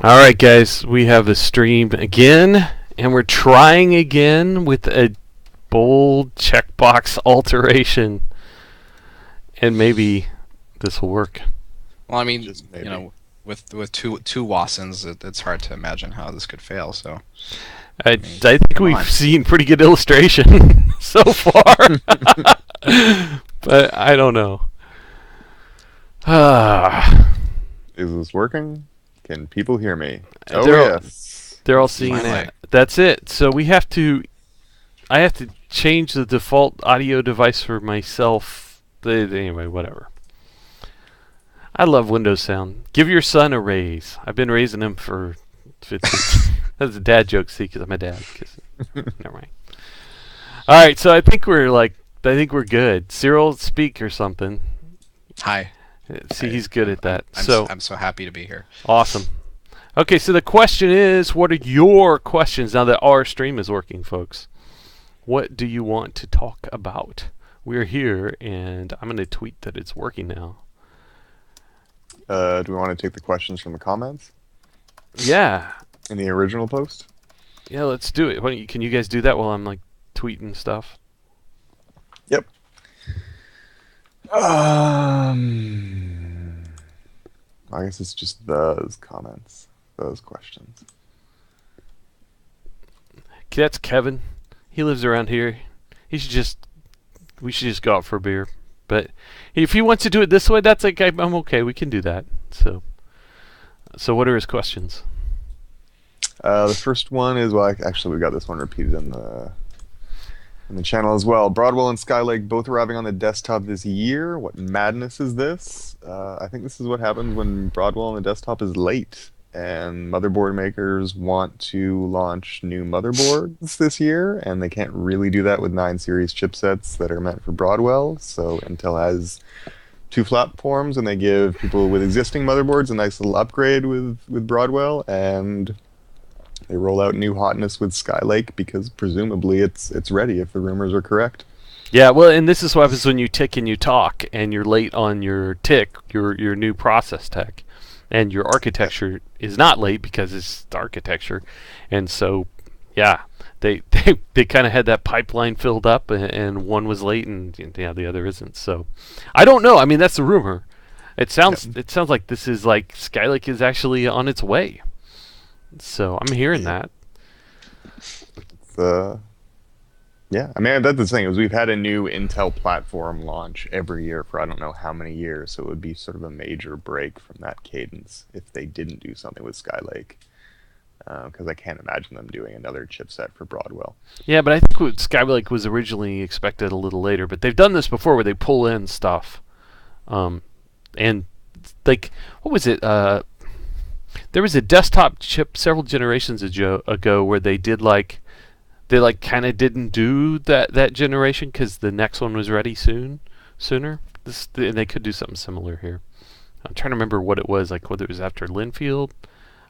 All right, guys, we have a stream again, and we're trying again with a bold checkbox alteration, and maybe this will work. Well, I mean, Just maybe. with two Watsons, it's hard to imagine how this could fail. So I mean, think come we've on. seen pretty good illustration so far, but I don't know. Is this working? Can people hear me? They're Oh, all- yes. They're all seeing Finally. it. That's it. So I have to change the default audio device for myself. Anyway, whatever. I love Windows sound. Give your son a raise. I've been raising him for 15. That's a dad joke, see, because I'm a dad. Never mind. All right, so I think we're good. Cyril, speak or something. Hi. See, he's good at that. I'm so happy to be here. Awesome. Okay, so the question is, what are your questions now that our stream is working, folks? What do you want to talk about? We're here, and I'm going to tweet that it's working now. Do we want to take the questions from the comments Yeah. in the original post? Yeah, let's do it. Can you guys do that while I'm, tweeting stuff? Yep. I guess it's just those comments, those questions. That's Kevin. He lives around here. We should just go out for a beer. But if he wants to do it this way, that's like, I'm okay. We can do that. So what are his questions? The first one is, well, actually, we got this one repeated in the channel as well. Broadwell and Skylake both arriving on the desktop this year. What madness is this? I think this is what happens when Broadwell on the desktop is late, and motherboard makers want to launch new motherboards this year, and they can't really do that with 9 series chipsets that are meant for Broadwell. So Intel has 2 platforms, and they give people with existing motherboards a nice little upgrade with Broadwell, and they roll out new hotness with Skylake because presumably it's ready if the rumors are correct. Yeah, well, and this is what happens when you tick and you talk, and you're late on your tick, your new process tech, and your architecture is not late because it's the architecture, and so, yeah, they kind of had that pipeline filled up, and one was late, and yeah, the other isn't. So, I don't know. I mean, that's the rumor. It sounds like this is like Skylake is actually on its way. So I'm hearing that. Yeah, I mean, that's the thing, is we've had a new Intel platform launch every year for I don't know how many years, so it would be sort of a major break from that cadence if they didn't do something with Skylake, because I can't imagine them doing another chipset for Broadwell. Yeah, but I think Skylake was originally expected a little later, but they've done this before where they pull in stuff. And like, what was it? There was a desktop chip several generations ago where they kind of didn't do that generation because the next one was ready sooner. And they could do something similar here. I'm trying to remember what it was, like whether it was after Linfield,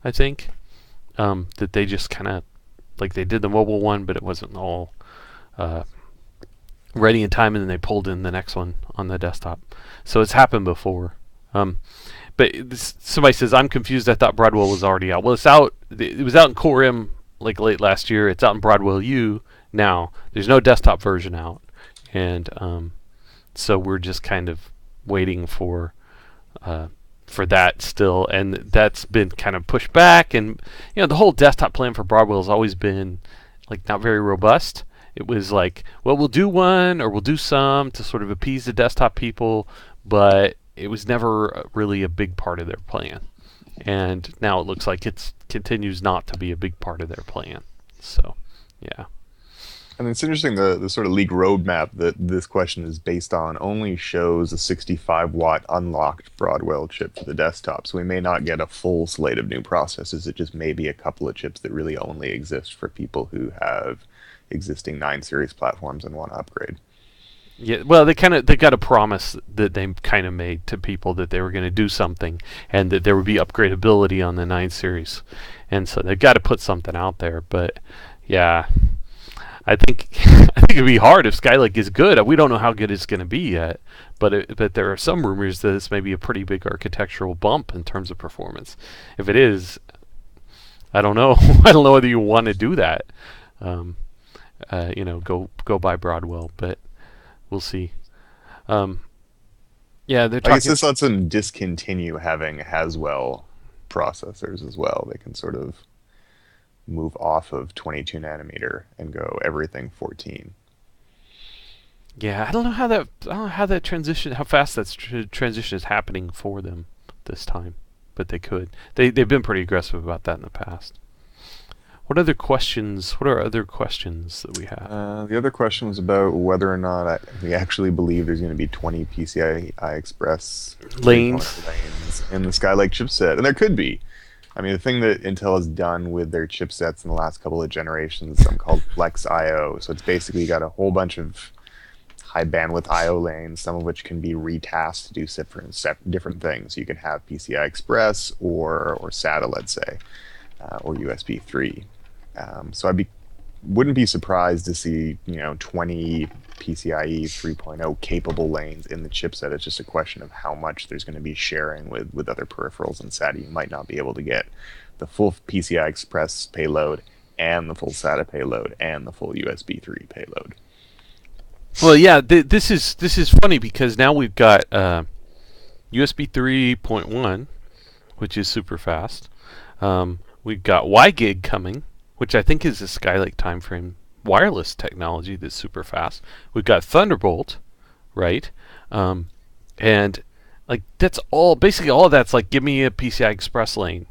I think, that they just kind of like they did the mobile one, but it wasn't all ready in time, and then they pulled in the next one on the desktop. So it's happened before. But somebody says, I'm confused. I thought Broadwell was already out. Well, it's out. It was out in Core M like late last year. It's out in Broadwell U now. There's no desktop version out, and so we're just kind of waiting for that still, and that's been kind of pushed back. And the whole desktop plan for Broadwell has always been like not very robust. It was like, well, we'll do one or we'll do some to sort of appease the desktop people, but it was never really a big part of their plan. And now it looks like it continues not to be a big part of their plan. So, yeah. And it's interesting, the sort of leak roadmap that this question is based on only shows a 65-watt unlocked Broadwell chip for the desktop, so we may not get a full slate of new processors. It just may be a couple of chips that really only exist for people who have existing 9 series platforms and want to upgrade. Yeah, well, they got a promise that they kind of made to people that they were going to do something and that there would be upgradability on the 9 series, and so they've got to put something out there. But yeah, I think it'd be hard if Skylake is good. We don't know how good it's going to be yet, but there are some rumors that this may be a pretty big architectural bump in terms of performance. If it is, I don't know. I don't know whether you want to do that. Go buy Broadwell, but we'll see. Yeah, they're I talking. guess this lets them discontinue having Haswell processors as well. They can sort of move off of 22 nanometer and go everything 14. Yeah, I don't know how that transition, how fast that transition is happening for them this time, but they could. They've been pretty aggressive about that in the past. What are other questions that we have? The other question was about whether or not we actually believe there's going to be 20 PCIe Express Lanes in the Skylake chipset, and there could be. I mean, the thing that Intel has done with their chipsets in the last couple of generations is something called Flex IO. So it's basically got a whole bunch of high bandwidth IO lanes, some of which can be retasked to do different things. You can have PCI Express or SATA, let's say, or USB 3. So wouldn't be surprised to see 20 PCIe 3.0 capable lanes in the chipset. It's just a question of how much there's going to be sharing with other peripherals and SATA. You might not be able to get the full PCI Express payload and the full SATA payload and the full USB 3 payload. Well, yeah, this is funny because now we've got USB 3.1, which is super fast. We've got WiGig coming, which I think is a Skylake timeframe wireless technology that's super fast. We've got Thunderbolt, right? And like that's all. Basically, all of that's like give me a PCI Express lane,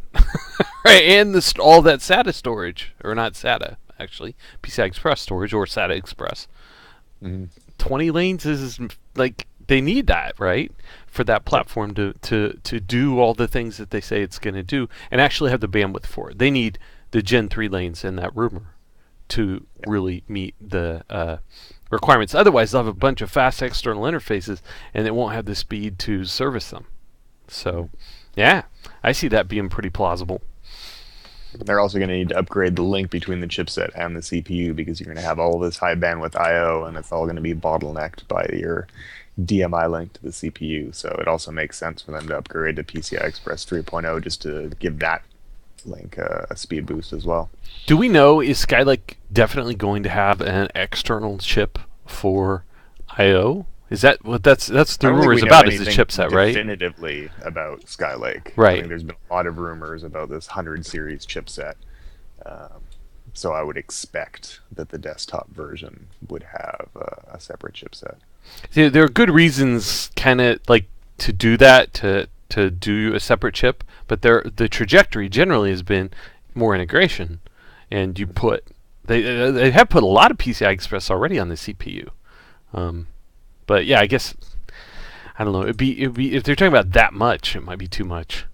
right? And all that SATA storage, or not SATA actually, PCI Express storage or SATA Express. 20 lanes is like they need that, right, for that platform to do all the things that they say it's going to do and actually have the bandwidth for it. They need the Gen 3 lanes in that rumor to really meet the requirements. Otherwise, they'll have a bunch of fast external interfaces and it won't have the speed to service them. So, yeah, I see that being pretty plausible. They're also going to need to upgrade the link between the chipset and the CPU because you're going to have all this high bandwidth I/O and it's all going to be bottlenecked by your DMI link to the CPU. So it also makes sense for them to upgrade to PCI Express 3.0 just to give that link a speed boost as well. Do we know, is Skylake definitely going to have an external chip for I/O? Is that what that's the rumors about? Is the chipset, right? Definitively about Skylake, right? I think there's been a lot of rumors about this 100 series chipset, so I would expect that the desktop version would have a separate chipset. See, there are good reasons, kind of like to do that, to do a separate chip, but the trajectory generally has been more integration, and you put they have put a lot of PCI Express already on the CPU. But yeah, I guess I don't know. It'd be if they're talking about that much, it might be too much.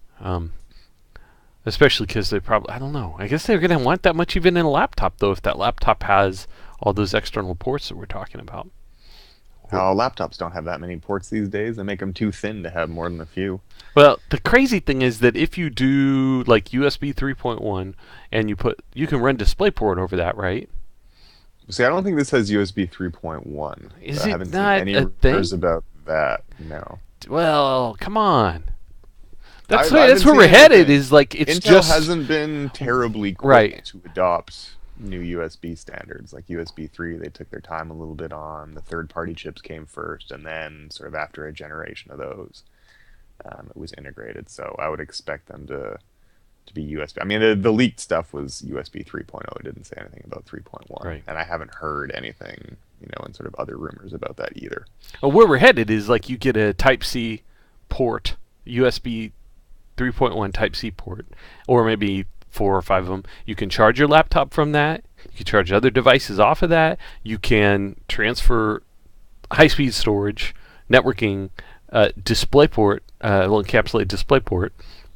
Especially because they probably I don't know. I guess they're gonna want that much even in a laptop though. If that laptop has all those external ports that we're talking about. Laptops don't have that many ports these days. They make them too thin to have more than a few. Well, the crazy thing is that if you do like USB 3.1 and you can run DisplayPort over that, right? See, I don't think this has USB 3.1. Is I it haven't not seen any a rumors thing? about that. No. Well, come on. That's I where haven't we're seen headed. anything. Is like it's Intel just hasn't been terribly quick Right. to adopt new USB standards. Like USB 3, they took their time a little bit on. The third-party chips came first, and then sort of after a generation of those, it was integrated. So I would expect them to be USB. I mean, the leaked stuff was USB 3.0. It didn't say anything about 3.1. Right. And I haven't heard anything, in sort of other rumors about that either. Well, where we're headed is like you get a Type-C port, USB 3.1 Type-C port, or maybe 4 or 5 of them. You can charge your laptop from that. You can charge other devices off of that. You can transfer high-speed storage, networking, DisplayPort, encapsulated DisplayPort,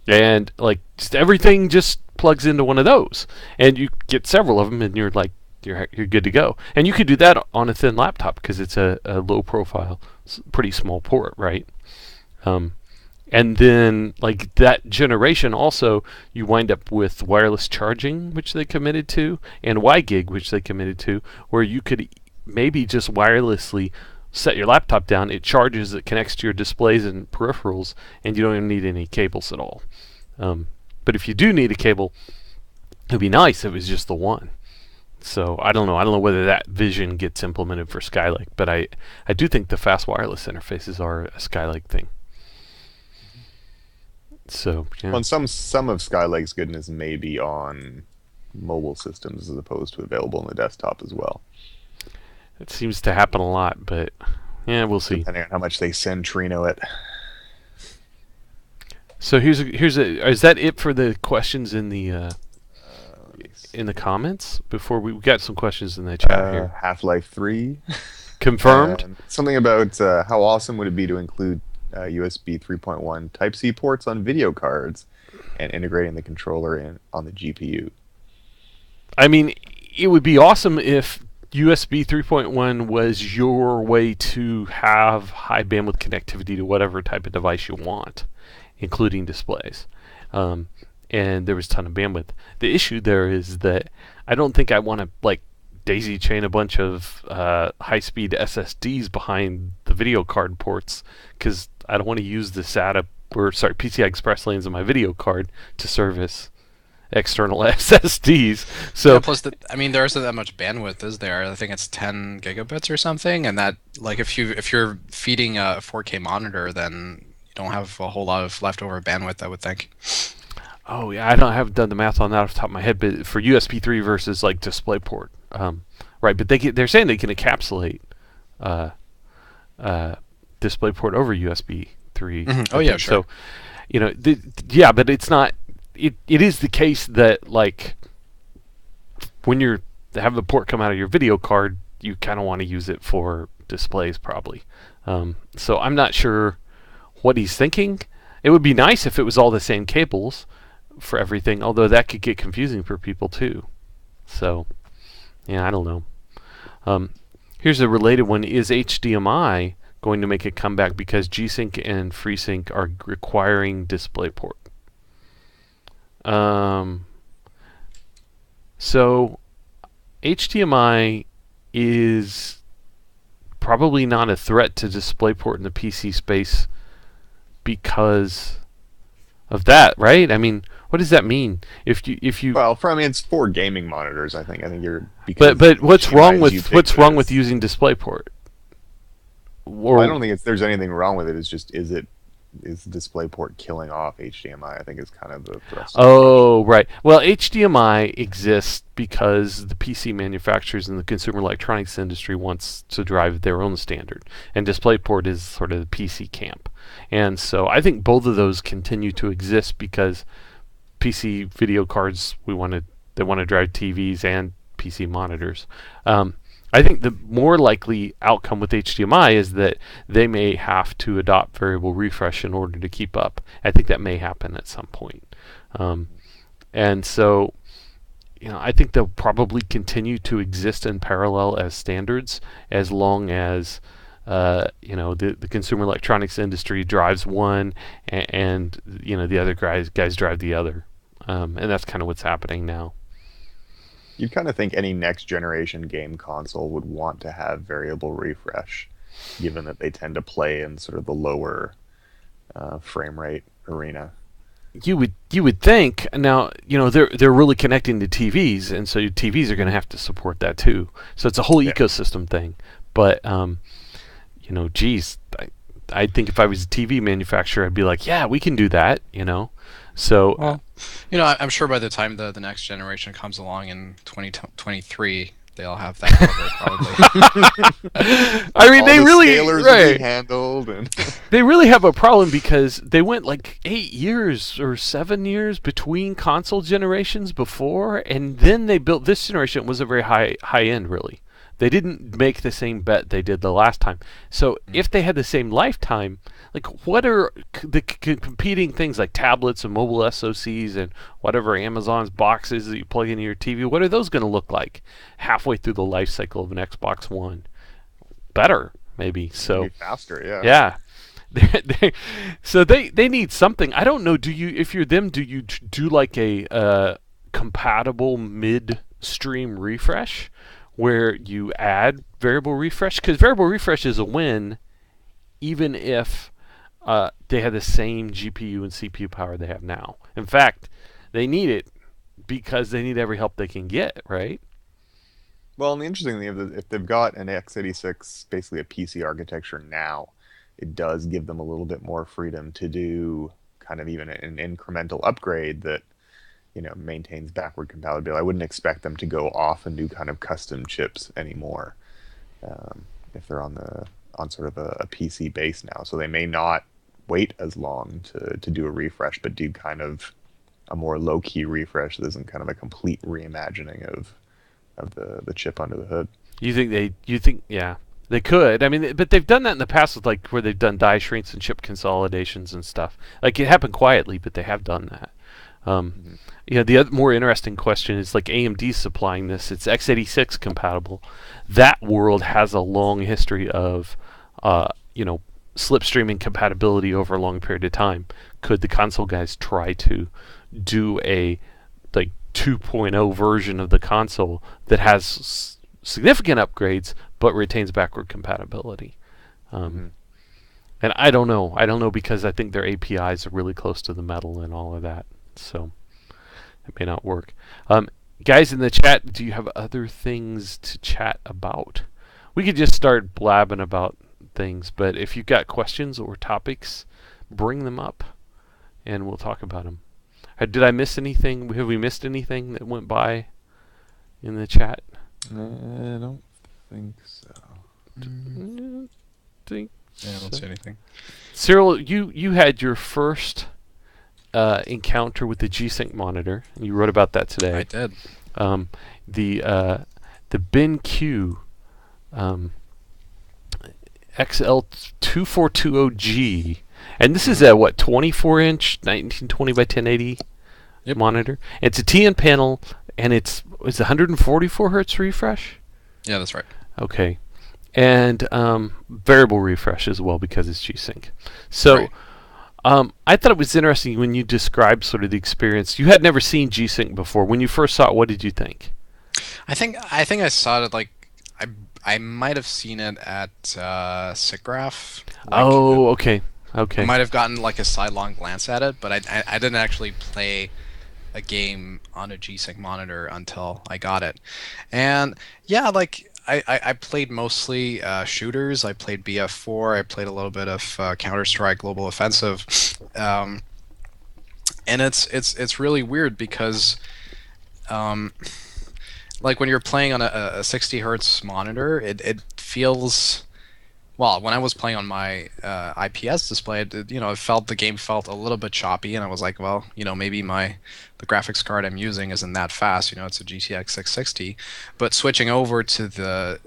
and like just everything just plugs into one of those. And you get several of them, and you're good to go. And you could do that on a thin laptop because it's a low profile, pretty small port, right? And then, like that generation, also you wind up with wireless charging, which they committed to, and WiGig, which they committed to, where you could maybe just wirelessly set your laptop down. It charges, it connects to your displays and peripherals, and you don't even need any cables at all. But if you do need a cable, It'd be nice if it was just the one. So I don't know. I don't know whether that vision gets implemented for Skylake, but I do think the fast wireless interfaces are a Skylake thing. So yeah. Well, and some of Skylake's goodness may be on mobile systems as opposed to available on the desktop as well. It seems to happen a lot, but yeah, we'll see. Depending on how much they send Trino it. So is that it for the questions in the comments? Before we got some questions in the chat here. Half-Life 3. Confirmed. Something about how awesome would it be to include USB 3.1 Type-C ports on video cards and integrating the controller on the GPU. I mean, it would be awesome if USB 3.1 was your way to have high bandwidth connectivity to whatever type of device you want, including displays. And there was a ton of bandwidth. The issue there is that I don't think I want to like daisy chain a bunch of high-speed SSDs behind the video card ports, because I don't want to use the PCI Express lanes of my video card to service external SSDs. So yeah, plus, there isn't that much bandwidth, is there? I think it's 10 gigabits or something, and that, like, if you're feeding a 4K monitor, then you don't have a whole lot of leftover bandwidth, I would think. Oh yeah, I haven't done the math on that off the top of my head, but for USB 3 versus like DisplayPort, right? But they're saying they can encapsulate DisplayPort over USB 3. Mm-hmm. Oh yeah, sure. So, but it's not. It is the case that like when you're have the port come out of your video card, you kind of want to use it for displays probably. So I'm not sure what he's thinking. It would be nice if it was all the same cables for everything, although that could get confusing for people too. So, yeah, I don't know. Here's a related one. Is HDMI going to make a comeback because G-Sync and FreeSync are requiring DisplayPort? So, HDMI is probably not a threat to DisplayPort in the PC space because of that, right? I mean, what does that mean? If you well, it's for gaming monitors. I think you're. But what's wrong with using DisplayPort? Well, I don't think there's anything wrong with it. It's just is DisplayPort killing off HDMI? I think is kind of the thrust. Oh, right. Well, HDMI exists because the PC manufacturers and the consumer electronics industry wants to drive their own standard, and DisplayPort is sort of the PC camp. And so I think both of those continue to exist because PC video cards they want to drive TVs and PC monitors. I think the more likely outcome with HDMI is that they may have to adopt variable refresh in order to keep up. I think that may happen at some point. And so, I think they'll probably continue to exist in parallel as standards as long as the consumer electronics industry drives one and the other guys drive the other. And that's kind of what's happening now. You'd kind of think any next generation game console would want to have variable refresh, given that they tend to play in sort of the lower frame rate arena. You would think. Now, they're really connecting to TVs, and so your TVs are going to have to support that too. So it's a whole ecosystem thing. But geez, I think if I was a TV manufacturer, I'd be like, yeah, we can do that. So, well, I'm sure by the time the next generation comes along in 2023, they'll have that covered probably. I mean, they really scalers will be handled, and they really have a problem because they went like 8 years or 7 years between console generations before, and then they built this generation. It was a very high end, really. They didn't make the same bet they did the last time. So if they had the same lifetime, like what are the competing things like tablets and mobile SoCs and whatever Amazon's boxes that you plug into your TV, what are those going to look like halfway through the life cycle of an Xbox One? Better, maybe. So maybe faster, yeah. Yeah. So they need something. I don't know, if you're them, do you do like a compatible mid-stream refresh where you add variable refresh? Because variable refresh is a win even if they had the same GPU and CPU power they have now. In fact, they need it because they need every help they can get, right? Well, and the interesting thing is, if they've got an x86, basically a PC architecture now, it does give them a little bit more freedom to do kind of even an incremental upgrade that, maintains backward compatibility. I wouldn't expect them to go off and do kind of custom chips anymore, if they're on sort of a PC base now. So they may not wait as long to do a refresh, but do kind of a more low key refresh that isn't kind of a complete reimagining of the chip under the hood. Yeah, they could. I mean, but they've done that in the past with like where they've done die shrinks and chip consolidations and stuff. Like it happened quietly, but they have done that. The other more interesting question is like AMD supplying this. It's x86 compatible. That world has a long history of, slipstreaming compatibility over a long period of time. Could the console guys try to do a like 2.0 version of the console that has significant upgrades but retains backward compatibility? And I don't know. I don't know because I think their APIs are really close to the metal and all of that. So it may not work. Guys in the chat, do you have other things to chat about? We could just start blabbing about things, but if you've got questions or topics, bring them up and we'll talk about them. Did I miss anything? Have we missed anything that went by in the chat? I don't think so. Yeah, I don't see anything. Cyril, you had your first encounter with the G-Sync monitor, and you wrote about that today. I did. The BenQ XL2420G, and this is a 24-inch 1920 by 1080 monitor. It's a TN panel, and it's 144 hertz refresh. Yeah, that's right. Okay, and variable refresh as well because it's G-Sync. So. Right. I thought it was interesting when you described sort of the experience. You had never seen G-Sync before. When you first saw it, what did you think? I think I saw it like I might have seen it at SIGGRAPH. Okay. I might have gotten like a sidelong glance at it, but I didn't actually play a game on a G-Sync monitor until I got it. And yeah, like I played mostly shooters. I played BF4. I played a little bit of Counter-Strike Global Offensive, and it's really weird because, like when you're playing on a 60 hertz monitor, it feels. Well, when I was playing on my IPS display, the game felt a little bit choppy, and I was like, well, maybe the graphics card I'm using isn't that fast. It's a GTX 660, but switching over to the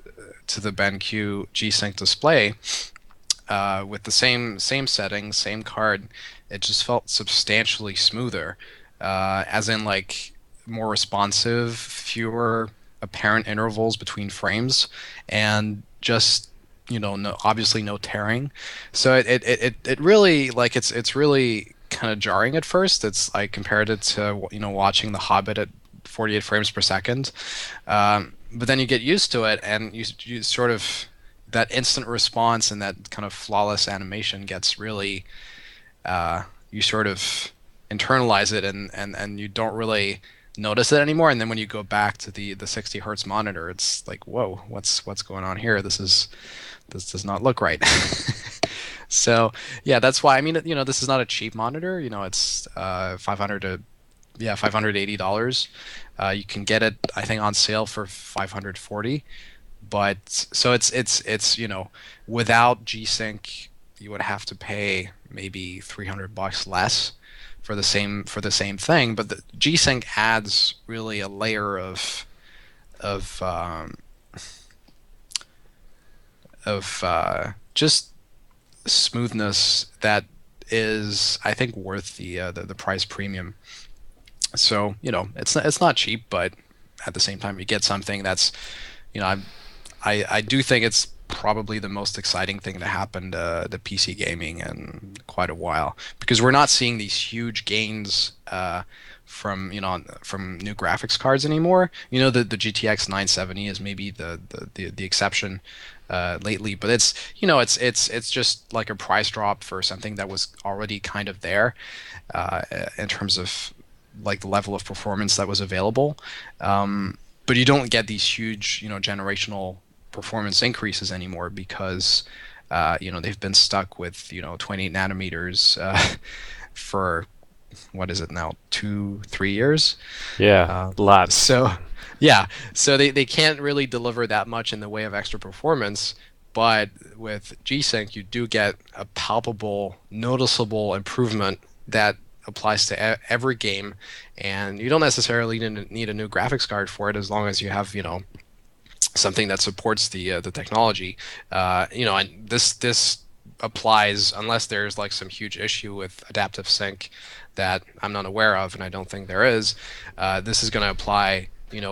BenQ G-Sync display with the same settings, same card, it just felt substantially smoother, as in like more responsive, fewer apparent intervals between frames, and just obviously no tearing. So it really like it's really kind of jarring at first. I compared it to watching The Hobbit at 48 frames per second, but then you get used to it, and you sort of that instant response and that kind of flawless animation gets really you sort of internalize it, and you don't really notice it anymore. And then when you go back to the 60 hertz monitor, it's like, whoa, what's going on here? This does not look right. So yeah, that's why. I mean, this is not a cheap monitor. It's $580. You can get it, I think, on sale for $540. But so it's without G-Sync, you would have to pay maybe $300 less for the same thing. But the G-Sync adds really a layer of just smoothness that is, I think, worth the price premium. So it's not cheap, but at the same time, you get something that's, I do think it's probably the most exciting thing to happen to PC gaming in quite a while, because we're not seeing these huge gains from new graphics cards anymore. The GTX 970 is maybe the exception lately, but it's just like a price drop for something that was already kind of there in terms of like the level of performance that was available, but you don't get these huge generational performance increases anymore because they've been stuck with 28 nanometers for what is it now, 2-3 years? Yeah, lots. So they can't really deliver that much in the way of extra performance. But with G-Sync, you do get a palpable, noticeable improvement that applies to every game, and you don't necessarily need a new graphics card for it as long as you have something that supports the technology. And this applies unless there's like some huge issue with adaptive sync that I'm not aware of, and I don't think there is. This is going to apply, in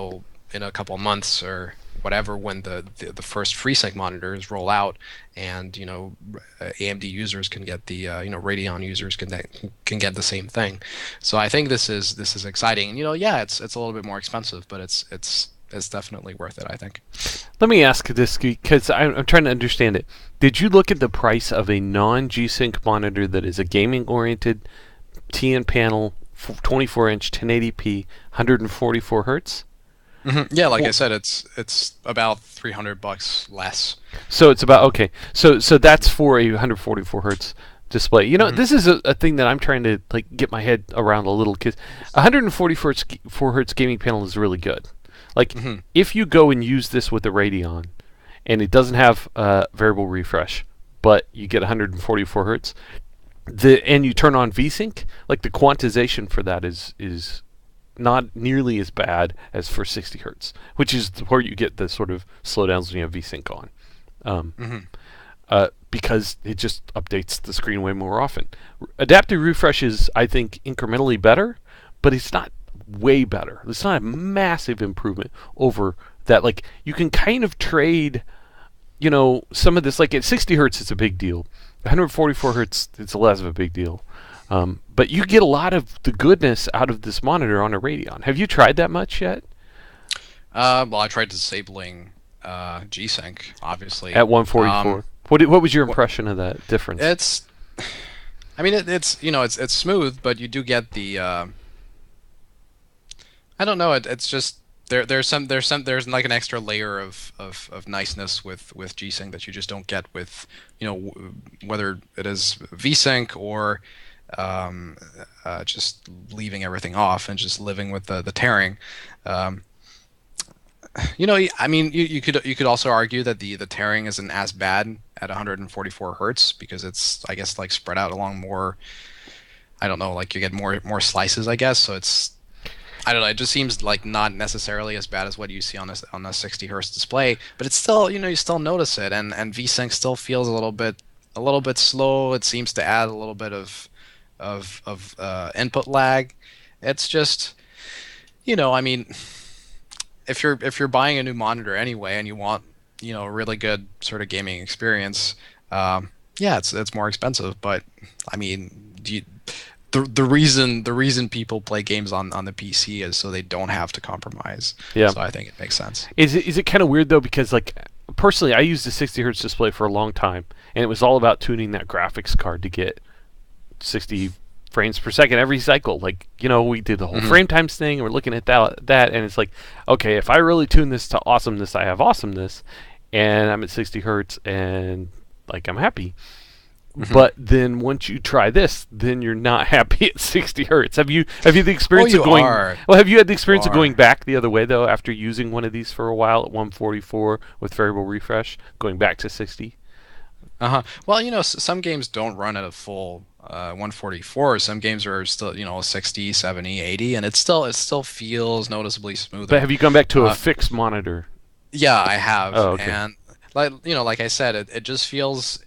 a couple of months or whatever when the first FreeSync monitors roll out, and AMD users can get the Radeon users can get the same thing. So I think this is exciting. And it's a little bit more expensive, but it's definitely worth it, I think. Let me ask this because I'm trying to understand it. Did you look at the price of a non-G-Sync monitor that is a gaming-oriented TN panel, 24-inch, 1080p, 144 hertz? Mm-hmm. Yeah, like I said, it's about $300 less. So it's about okay. So that's for a 144 hertz display. This is a thing that I'm trying to get my head around a little, because 144 hertz gaming panel is really good. If you go and use this with the Radeon, and it doesn't have variable refresh, but you get 144 hertz, and you turn on VSync, the quantization for that is not nearly as bad as for 60 hertz, which is where you get the sort of slowdowns when you have VSync on. Because it just updates the screen way more often. Adaptive refresh is, I think, incrementally better, but it's not way better. It's not a massive improvement over that. You can kind of trade, some of this. At 60 hertz, it's a big deal. 144 hertz, it's less of a big deal. But you get a lot of the goodness out of this monitor on a Radeon. Have you tried that much yet? Well, I tried disabling G-Sync, obviously. At 144. What was your impression of that difference? It's smooth, but you do get the I don't know. It's just there's like an extra layer of niceness with G-Sync that you just don't get with whether it is VSync or just leaving everything off and just living with the tearing. You could also argue that the tearing isn't as bad at 144 hertz because it's, I guess, spread out along more. I don't know, you get more slices, I guess. So it's, I don't know. It just seems not necessarily as bad as what you see on a 60 hertz display, but it's still, you still notice it, and VSync still feels a little bit slow. It seems to add a little bit of input lag. It's just, if you're buying a new monitor anyway and you want a really good sort of gaming experience, it's more expensive. But the reason people play games on the PC is so they don't have to compromise. Yeah. So I think it makes sense. Is it kind of weird though, because personally I used a 60 hertz display for a long time, and it was all about tuning that graphics card to get 60 frames per second every cycle. We did the whole frame times thing, and we're looking at that, and it's okay, if I really tune this to awesomeness, I have awesomeness, and I'm at 60 hertz, and I'm happy. But then once you try this, then you're not happy at 60 hertz. Have you the experience of going? Are. Well, have you had the experience of going back the other way though, after using one of these for a while at 144 with variable refresh, going back to 60? Well, some games don't run at a full 144. Some games are still 60, 70, 80, and it still feels noticeably smoother. But have you gone back to a fixed monitor? Yeah, I have. Oh, okay. And like I said, it just feels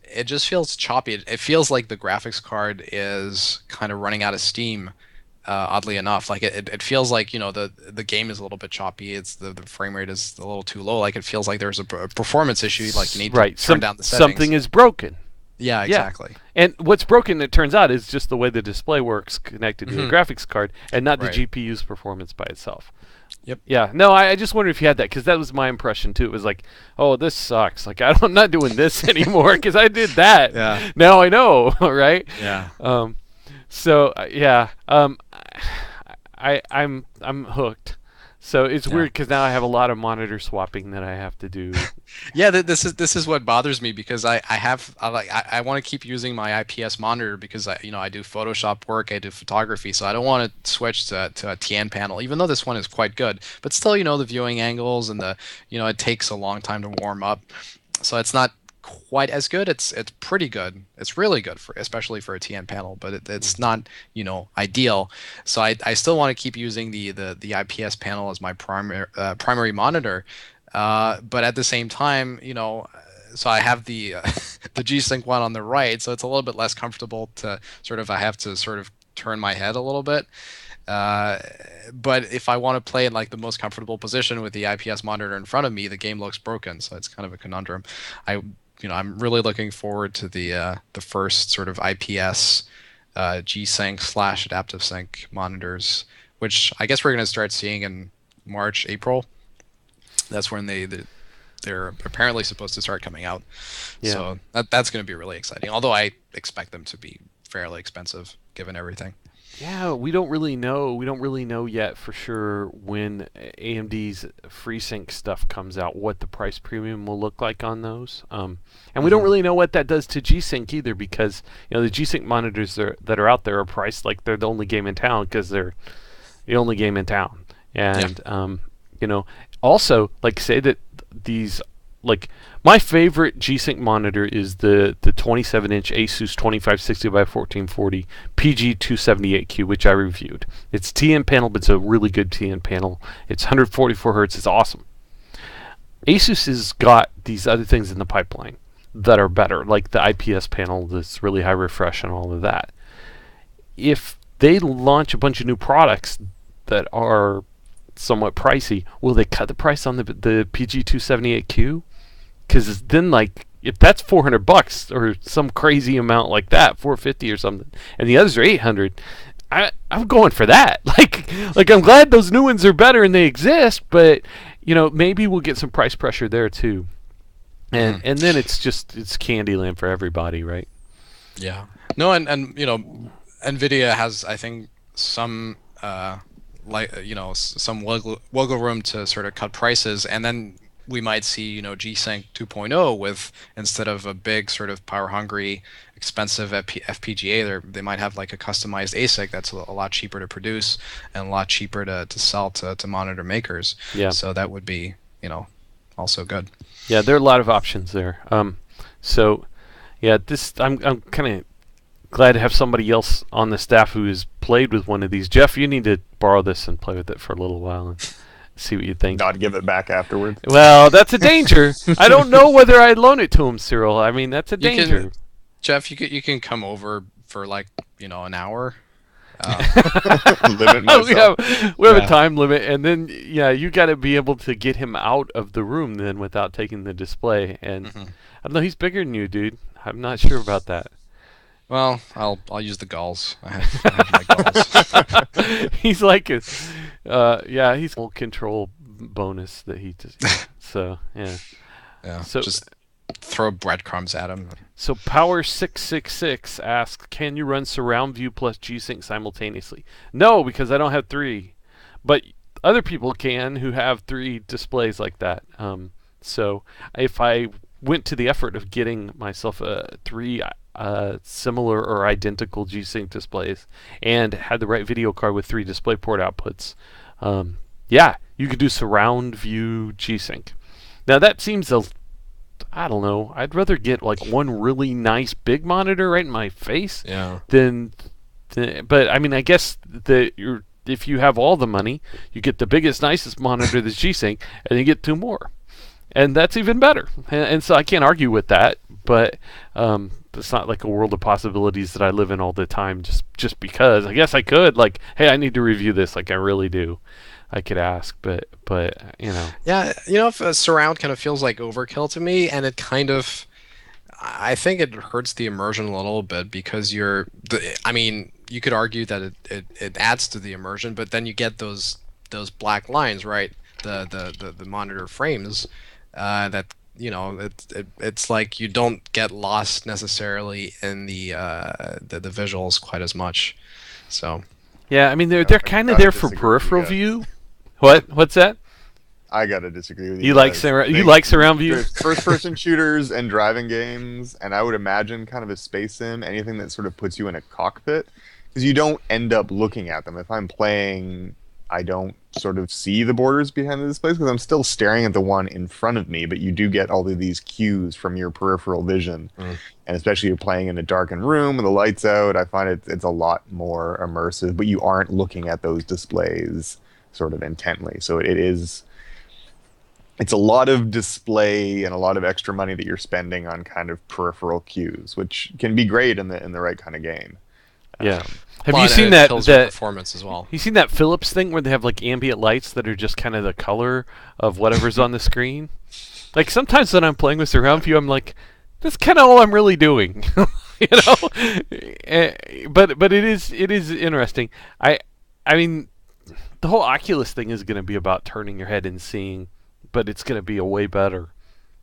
choppy. It feels like the graphics card is kind of running out of steam. Oddly enough, it feels like the game is a little bit choppy. It's the frame rate is a little too low. It feels like there's a performance issue. You need to turn down the settings. Something is broken. Yeah, exactly. Yeah. And what's broken, it turns out, is just the way the display works connected to the graphics card, and not the GPU's performance by itself. Yep. Yeah. No, I just wondered if you had that, because that was my impression too. It was oh, this sucks. I'm not doing this anymore because I did that. Yeah. Now I know, right? Yeah. I'm hooked. So it's Yeah. weird because now I have a lot of monitor swapping that I have to do. Yeah, this is what bothers me because I want to keep using my IPS monitor because I do Photoshop work, I do photography, so I don't want to switch to a TN panel, even though this one is quite good. But still, the viewing angles and it takes a long time to warm up, so it's not quite as good. It's pretty good. It's really good for especially for a TN panel, but it's not ideal. So I still want to keep using the IPS panel as my primary monitor. But at the same time, so I have the the G-Sync one on the right, so it's a little bit less comfortable to I have to sort of turn my head a little bit. Uh, but if I want to play in like the most comfortable position with the IPS monitor in front of me, the game looks broken. So it's kind of a conundrum. I'm really looking forward to the first sort of IPS G-Sync / adaptive sync monitors, which I guess we're going to start seeing in March, April. That's when they're apparently supposed to start coming out. Yeah. So that's going to be really exciting. Although I expect them to be fairly expensive given everything. Yeah, we don't really know. We don't really know yet for sure when AMD's FreeSync stuff comes out, what the price premium will look like on those. And we don't really know what that does to G-Sync either, because the G-Sync monitors that are out there are priced like they're the only game in town because they're the only game in town. And also, like, say that these, like, my favorite G-Sync monitor is the 27-inch Asus 2560 by 1440 PG278Q, which I reviewed. It's TN panel, but it's a really good TN panel. It's 144 hertz. It's awesome. Asus has got these other things in the pipeline that are better, like the IPS panel that's really high refresh and all of that. If they launch a bunch of new products that are somewhat pricey, will they cut the price on the PG278Q? Because then, like, if that's $400 or some crazy amount like that, $450 or something, and the others are $800, I'm going for that. Like I'm glad those new ones are better and they exist, but maybe we'll get some price pressure there too, and then it's Candyland for everybody, right? Yeah. No, and Nvidia has, I think, some some wiggle room to sort of cut prices, and then we might see G-Sync 2.0 with, instead of a big sort of power hungry expensive FPGA, they might have like a customized ASIC that's a lot cheaper to produce and a lot cheaper to sell to monitor makers. Yeah. So that would be also good. Yeah, there are a lot of options there. So yeah, I'm kind of glad to have somebody else on the staff who has played with one of these. Jeff, you need to borrow this and play with it for a little while and see what you think. Not give it back afterwards. Well, that's a danger. I don't know whether I'd loan it to him, Cyril. I mean, that's a danger. Jeff, you can come over for like an hour. Limit myself. we have a time limit, and then you got to be able to get him out of the room then without taking the display. And I don't know, he's bigger than you, dude. I'm not sure about that. Well, I'll use the gulls. I have my gulls. He's like he's a full control bonus that he just. So yeah. Yeah. So just throw breadcrumbs at him. So Power666 asks, can you run surround view plus G-Sync simultaneously? No, because I don't have 3. But other people can who have 3 displays like that. So if I went to the effort of getting myself 3 similar or identical G-Sync displays and had the right video card with 3 DisplayPort outputs, you could do surround view G-Sync. Now that seems I don't know. I'd rather get like one really nice big monitor right in my face than but I mean, I guess if you have all the money, you get the biggest, nicest monitor that's G-Sync, and you get 2 more. And that's even better. And so I can't argue with that, but it's not like a world of possibilities that I live in all the time just because. I guess I could, like, hey, I need to review this, like I really do. I could ask, but Yeah, if a surround kind of feels like overkill to me, and it kind of, I think it hurts the immersion a little bit because you could argue that it adds to the immersion, but then you get those black lines, right? The monitor frames, that it's like you don't get lost necessarily in the visuals quite as much. So Yeah, I mean they're I kind of gotta there for disagree with you peripheral guys. view. What's that? I gotta disagree with you. You like guys. you like surround view? There's first-person shooters and driving games, and I would imagine kind of a space sim, anything that sort of puts you in a cockpit, because you don't end up looking at them. If I'm playing, I don't sort of see the borders behind the displays because I'm still staring at the one in front of me. But you do get all of these cues from your peripheral vision, and especially you're playing in a darkened room with the lights out. I find it's a lot more immersive, but you aren't looking at those displays sort of intently. So it's a lot of display and a lot of extra money that you're spending on kind of peripheral cues, which can be great in the right kind of game. Yeah. Have Well, you and seen it that kills your performance as well? You seen that Philips thing where they have like ambient lights that are just kind of the color of whatever's on the screen? Like sometimes when I'm playing with surround view, I'm like, that's kind of all I'm really doing, you know. But it is interesting. I mean, the whole Oculus thing is going to be about turning your head and seeing, but it's going to be a way better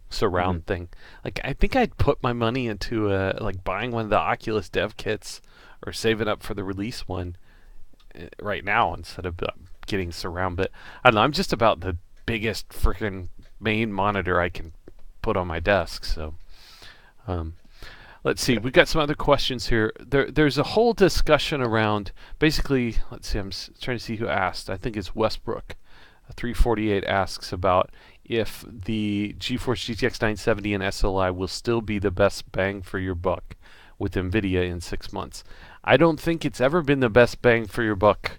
surround thing. Like I think I'd put my money into like buying one of the Oculus dev kits or saving up for the release one right now instead of getting surround. But I don't know. I'm just about the biggest freaking main monitor I can put on my desk. So let's see. We got some other questions here. There's a whole discussion around basically. Let's see. I'm trying to see who asked. I think it's Westbrook. 348 asks about if the GeForce GTX 970 and SLI will still be the best bang for your buck with Nvidia in 6 months. I don't think it's ever been the best bang for your buck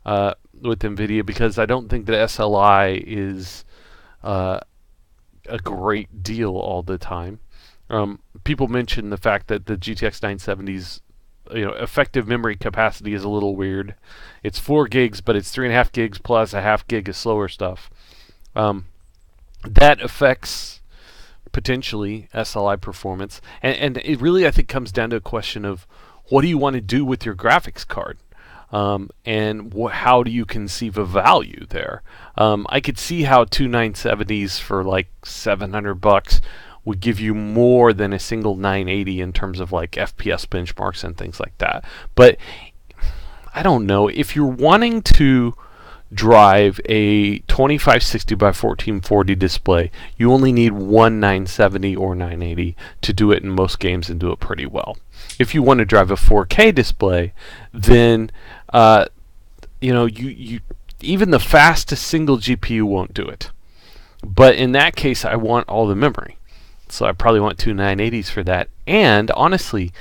with Nvidia because I don't think the SLI is a great deal all the time. People mention the fact that the GTX 970's effective memory capacity is a little weird. It's 4 gigs, but it's 3.5 gigs plus a half gig of slower stuff. That affects potentially SLI performance, and it really I think comes down to a question of what do you want to do with your graphics card, and how do you conceive of value there. I could see how two 970s for like $700 would give you more than a single 980 in terms of like FPS benchmarks and things like that. But I don't know if you're wanting to drive a 2560 by 1440 display, you only need one 970 or 980 to do it in most games and do it pretty well. If you want to drive a 4K display, then you even the fastest single GPU won't do it. But in that case, I want all the memory, so I probably want two 980s for that. And honestly,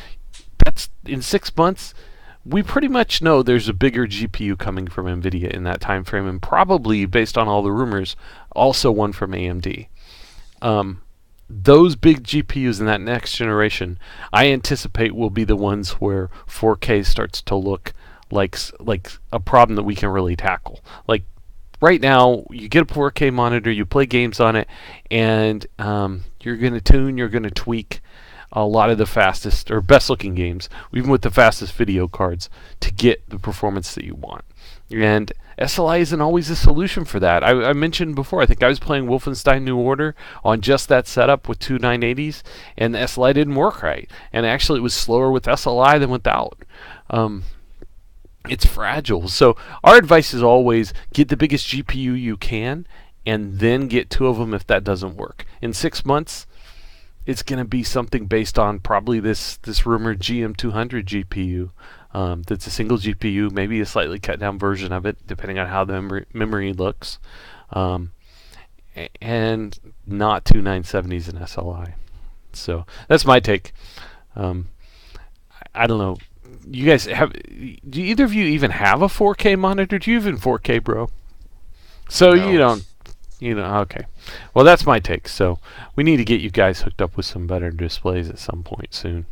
that's in 6 months. We pretty much know there's a bigger GPU coming from Nvidia in that time frame, and probably, based on all the rumors, also one from AMD. Those big GPUs in that next generation, I anticipate will be the ones where 4K starts to look like a problem that we can really tackle. Like right now, you get a 4K monitor, you play games on it, and you're going to tune, you're going to tweak a lot of the fastest or best looking games, even with the fastest video cards, to get the performance that you want. And SLI isn't always a solution for that. I mentioned before, I think I was playing Wolfenstein New Order on just that setup with two 980s, and the SLI didn't work right. And actually, it was slower with SLI than without. It's fragile. So our advice is always get the biggest GPU you can, and then get two of them if that doesn't work. In 6 months, it's going to be something based on probably this rumored GM200 GPU. That's a single GPU, maybe a slightly cut down version of it, depending on how the memory looks, and not two 970s in SLI. So that's my take. I don't know. You guys do either of you even have a 4K monitor? Do you even 4K, bro? So No. you don't. Okay. Well, that's my take. So we need to get you guys hooked up with some better displays at some point soon.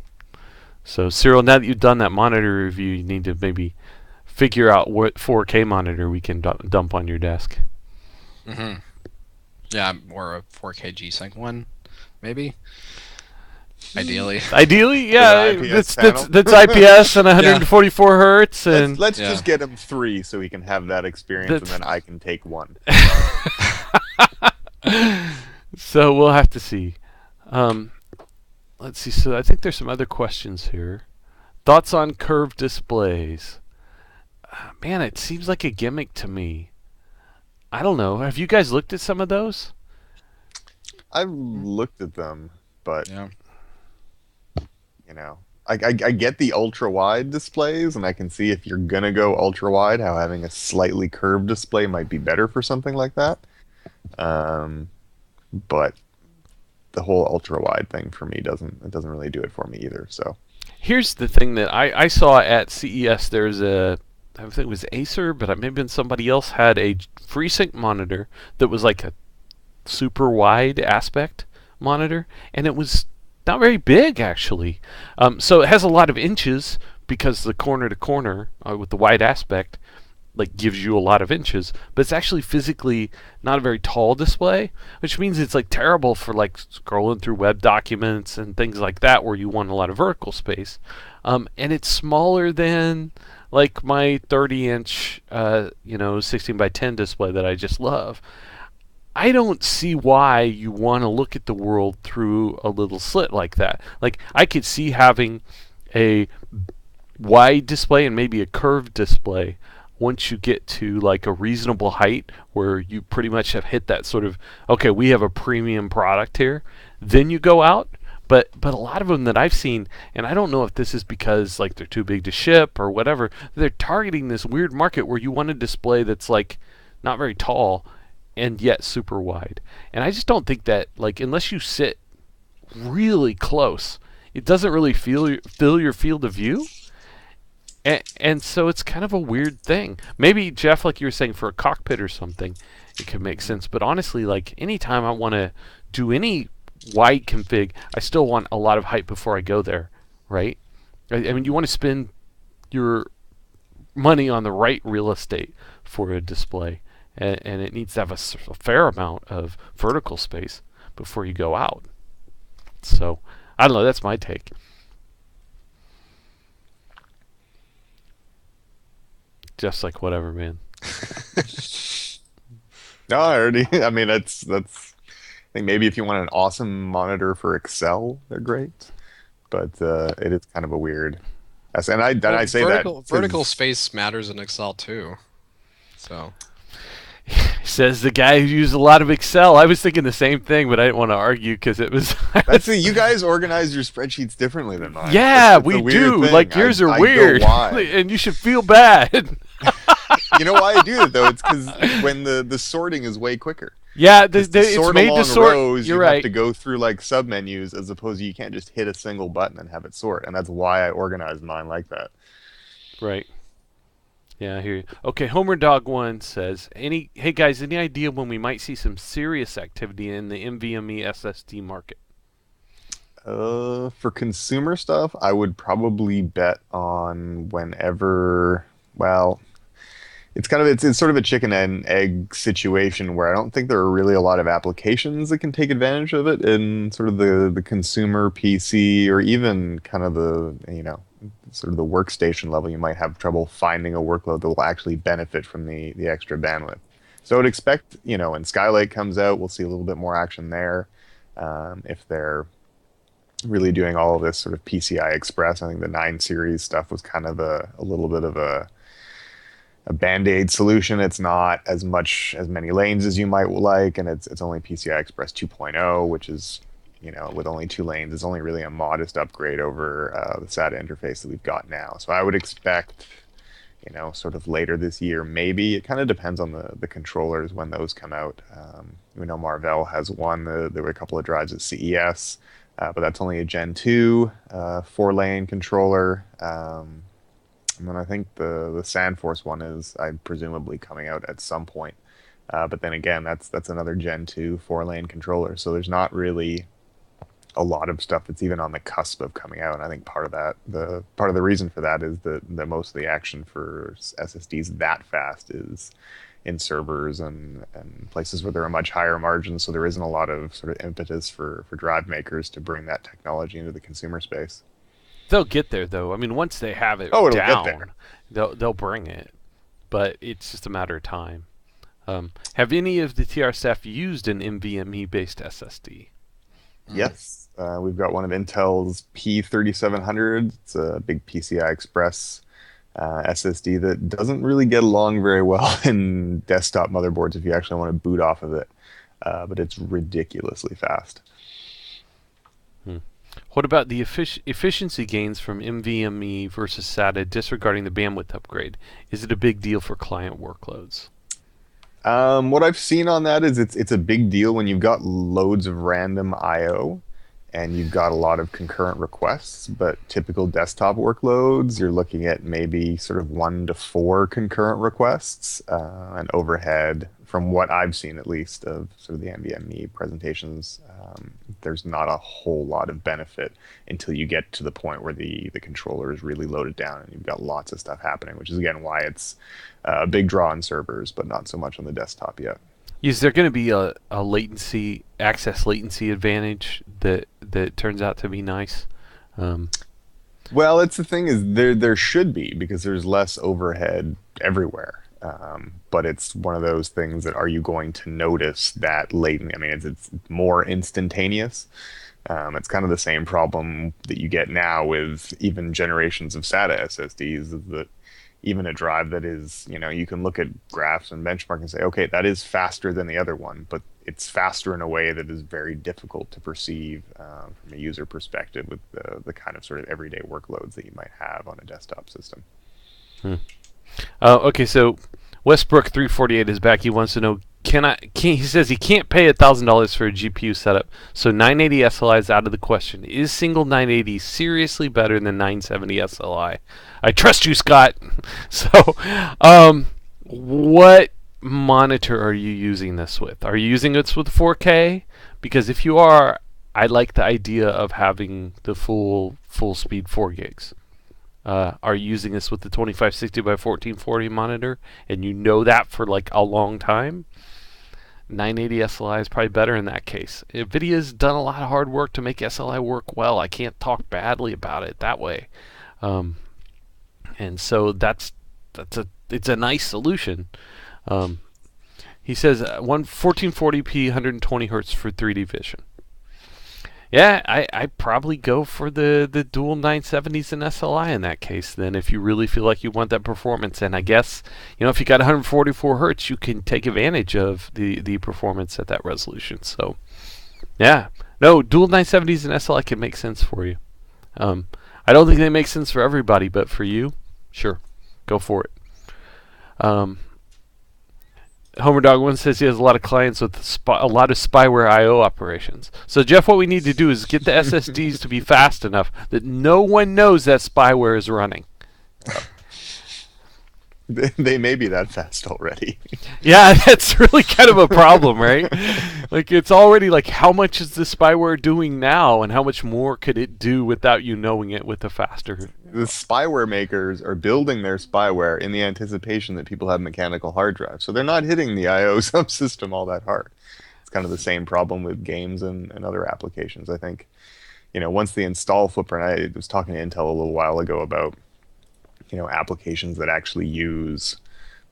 So Cyril, now that you've done that monitor review, you need to maybe figure out what 4K monitor we can dump on your desk. Mm-hmm. Yeah, or a 4K G-Sync one, maybe. Ideally, yeah. With That's IPS and 144 hertz, and let's just get him 3 so he can have that experience, and then I can take 1. So we'll have to see. Let's see. So I think there's some other questions here. Thoughts on curved displays? Man, it seems like a gimmick to me. I don't know. Have you guys looked at some of those? I've looked at them, but Yeah. you know, I get the ultra wide displays, and I can see if you're gonna go ultra wide, how having a slightly curved display might be better for something like that. Um, but the whole ultra wide thing for me doesn't really do it for me either. So Here's the thing that I saw at CES. There's I think it was Acer, but it may have been somebody else, had a FreeSync monitor that was like a super wide aspect monitor, and it was not very big actually. So it has a lot of inches because the corner to corner with the wide aspect like gives you a lot of inches, but it's actually physically not a very tall display, which means it's like terrible for like scrolling through web documents and things like that where you want a lot of vertical space. And it's smaller than like my 30-inch, 16 by 10 display that I just love. I don't see why you want to look at the world through a little slit like that. Like I could see having a wide display and maybe a curved display once you get to like a reasonable height where you pretty much have hit that sort of, okay, we have a premium product here, then you go out. But a lot of them that I've seen, and I don't know if this is because like they're too big to ship or whatever, they're targeting this weird market where you want a display that's like not very tall and yet super wide. And I just don't think that, like, unless you sit really close, it doesn't really fill your field of view. And so it's kind of a weird thing. Maybe, Jeff, like you were saying, for a cockpit or something, it could make sense. But honestly, like, anytime I want to do any wide config, I still want a lot of height before I go there, right? I mean, you want to spend your money on the right real estate for a display, and it needs to have a fair amount of vertical space before you go out. So, I don't know. That's my take. Just like whatever, man. no, I already. I mean, that's. I think maybe if you want an awesome monitor for Excel, they're great, but it is kind of a weird. And I say vertical space matters in Excel too. So says the guy who used a lot of Excel. I was thinking the same thing, but I didn't want to argue because it was. That's it. You guys organize your spreadsheets differently than mine. Yeah, we do. Thing. Like yours are I weird, and you should feel bad. You know why I do it though? It's because when the sorting is way quicker. Yeah, it's made to sort. Rows, You're you right. have to go through like submenus as opposed to you can't just hit a single button and have it sort. And that's why I organize mine like that. Right. Yeah, I hear you. Okay, Homer Dog 1 says, hey guys, any idea when we might see some serious activity in the NVMe SSD market? For consumer stuff, I would probably bet on whenever, well, it's sort of a chicken and egg situation where I don't think there are really a lot of applications that can take advantage of it in sort of the consumer PC or even kind of sort of the workstation level. You might have trouble finding a workload that will actually benefit from the extra bandwidth. So I would expect, when Skylake comes out, we'll see a little bit more action there. If they're really doing all of this sort of PCI Express, I think the 9 series stuff was kind of a little bit of a band-aid solution. It's not as many lanes as you might like, and it's only PCI Express 2.0, which is, with only 2 lanes, it's only really a modest upgrade over the SATA interface that we've got now. So I would expect, sort of later this year, maybe. It kind of depends on the controllers when those come out. We know Marvell has one. There were a couple of drives at CES, but that's only a Gen 2 4-lane controller. And then I think the Sandforce one is, presumably coming out at some point. But then again, that's another Gen 2 4-lane controller. So there's not really a lot of stuff that's even on the cusp of coming out. And I think part of the reason for that is that most of the action for SSDs that fast is in servers and places where there are much higher margins. So there isn't a lot of sort of impetus for drive makers to bring that technology into the consumer space. They'll get there, though. I mean, once they have it it'll down, get there. they'll bring it. But it's just a matter of time. Have any of the TR staff used an NVMe-based SSD? Yes. We've got one of Intel's P3700. It's a big PCI Express SSD that doesn't really get along very well in desktop motherboards if you actually want to boot off of it. But it's ridiculously fast. What about the efficiency gains from NVMe versus SATA disregarding the bandwidth upgrade? Is it a big deal for client workloads? What I've seen on that is it's a big deal when you've got loads of random I/O and you've got a lot of concurrent requests. But typical desktop workloads, you're looking at maybe sort of 1 to 4 concurrent requests, and overhead. From what I've seen, at least, of sort of the NVMe presentations, there's not a whole lot of benefit until you get to the point where the controller is really loaded down and you've got lots of stuff happening, which is again why it's a big draw on servers, but not so much on the desktop yet. Is there going to be a access latency advantage that turns out to be nice? Well, it's the thing is there should be, because there's less overhead everywhere. But it's one of those things that, are you going to notice that latent? I mean, it's more instantaneous. It's kind of the same problem that you get now with even generations of SATA SSDs, is that even a drive that is, you can look at graphs and benchmark and say, okay, that is faster than the other one, but it's faster in a way that is very difficult to perceive from a user perspective with the kind of sort of everyday workloads that you might have on a desktop system. Okay, so Westbrook 348 is back. He wants to know, he says he can't pay $1,000 for a GPU setup, so 980 SLI is out of the question. Is single 980 seriously better than 970 SLI? I trust you, Scott. So, what monitor are you using this with? Are you using this with 4K? Because if you are, I like the idea of having the full speed 4 gigs. Are you using this with the 2560 by 1440 monitor, and you know that for like a long time? 980 SLI is probably better in that case. Nvidia's done a lot of hard work to make SLI work well. I can't talk badly about it that way. And so it's a nice solution. He says 1440p 120 hertz for 3D vision. Yeah, I probably go for the dual 970s and SLI in that case then, if you really feel like you want that performance. And I guess, if you got 144 hertz, you can take advantage of the performance at that resolution. So, yeah. No, dual 970s and SLI can make sense for you. I don't think they make sense for everybody, but for you, sure, go for it. Homer Dog 1 says he has a lot of clients with a lot of spyware I/O operations. So, Jeff, what we need to do is get the SSDs to be fast enough that no one knows that spyware is running. They may be that fast already. Yeah, that's really kind of a problem, right? Like, it's already like, how much is the spyware doing now, and how much more could it do without you knowing it with the faster? The spyware makers are building their spyware in the anticipation that people have mechanical hard drives, so they're not hitting the I/O subsystem all that hard. It's kind of the same problem with games and other applications. I think, once the install footprint, I was talking to Intel a little while ago about applications that actually use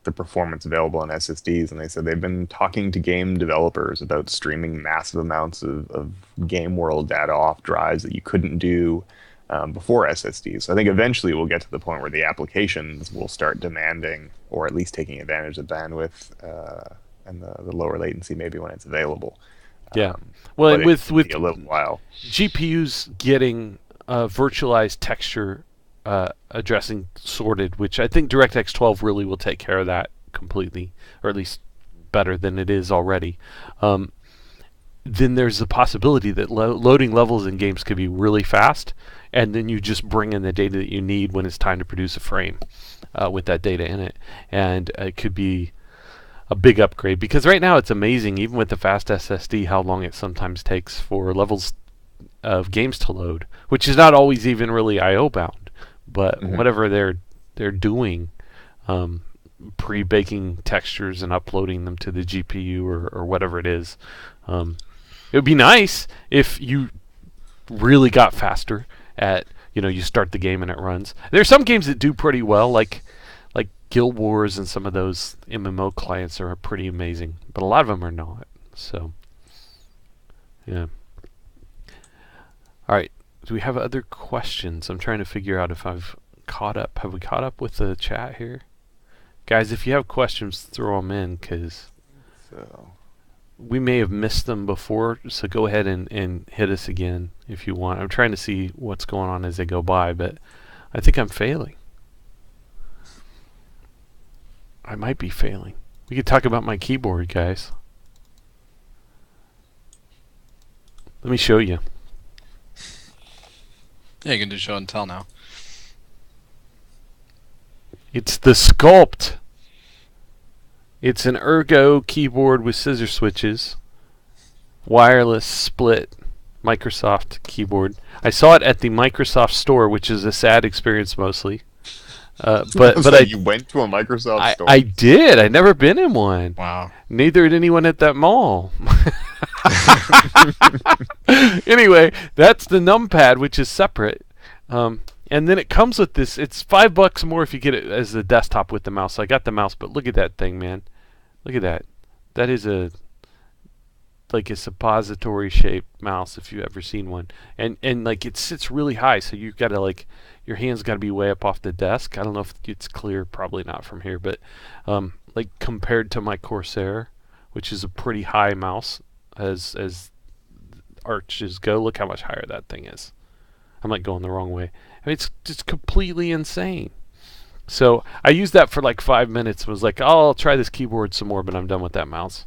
the performance available on SSDs, and they said they've been talking to game developers about streaming massive amounts of game world data off drives that you couldn't do before SSDs. So I think eventually we'll get to the point where the applications will start demanding, or at least taking advantage of bandwidth and the lower latency maybe when it's available. Yeah. Well, with a little while. GPUs getting virtualized texture addressing sorted, which I think DirectX 12 really will take care of that completely, or at least better than it is already. Then there's the possibility that loading levels in games could be really fast, and then you just bring in the data that you need when it's time to produce a frame with that data in it. And it could be a big upgrade, because right now it's amazing, even with the fast SSD, how long it sometimes takes for levels of games to load, which is not always even really I/O bound. But whatever they're doing, pre-baking textures and uploading them to the GPU or whatever it is, it would be nice if you really got faster at, you start the game and it runs. There's some games that do pretty well, like Guild Wars, and some of those MMO clients are pretty amazing, but a lot of them are not. So, yeah. All right. Do we have other questions? I'm trying to figure out if I've caught up. Have we caught up with the chat here? Guys, if you have questions, throw them in, because So we may have missed them before, so go ahead and hit us again if you want. I'm trying to see what's going on as they go by, but I think I'm failing. I might be failing. We could talk about my keyboard, guys. Let me show you. Yeah, you can do show and tell now. It's the Sculpt. It's an Ergo keyboard with scissor switches. Wireless split Microsoft keyboard. I saw it at the Microsoft store, which is a sad experience mostly. But you went to a Microsoft store. I did. I'd never been in one. Wow. Neither had anyone at that mall. Anyway, that's the numpad, which is separate. And then it comes with this. It's $5 more if you get it as a desktop with the mouse. So I got the mouse, but look at that thing, man. Look at that. That is like a suppository shaped mouse if you've ever seen one. And like it sits really high, so you've got to like your hands got to be way up off the desk. I don't know if it's clear, probably not from here, but like compared to my Corsair, which is a pretty high mouse as arches go, look how much higher that thing is. I'm like going the wrong way. I mean, it's just completely insane. So I used that for like 5 minutes and was like, oh, I'll try this keyboard some more, but I'm done with that mouse.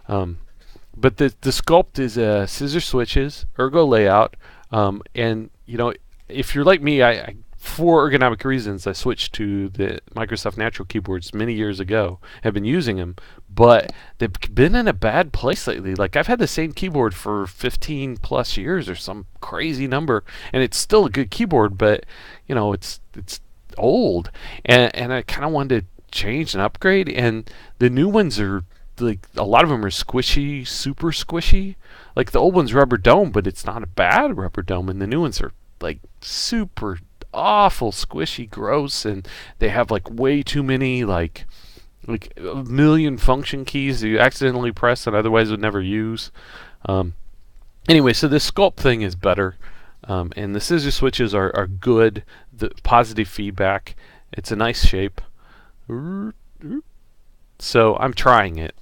But the Sculpt is scissor switches, Ergo layout, and you know, if you're like me, I for ergonomic reasons, I switched to the Microsoft Natural keyboards many years ago. Have been using them, but they've been in a bad place lately. Like I've had the same keyboard for 15 plus years or some crazy number, and it's still a good keyboard, but you know, it's old, and I kind of wanted to change and upgrade. And the new ones are like a lot of them are squishy, super squishy. Like the old one's rubber dome, but it's not a bad rubber dome, and the new ones are like super awful squishy, gross, and they have like way too many like a million function keys that you accidentally press and otherwise would never use. Anyway, so this Sculpt thing is better, and the scissor switches are good. The positive feedback. It's a nice shape. So I'm trying it,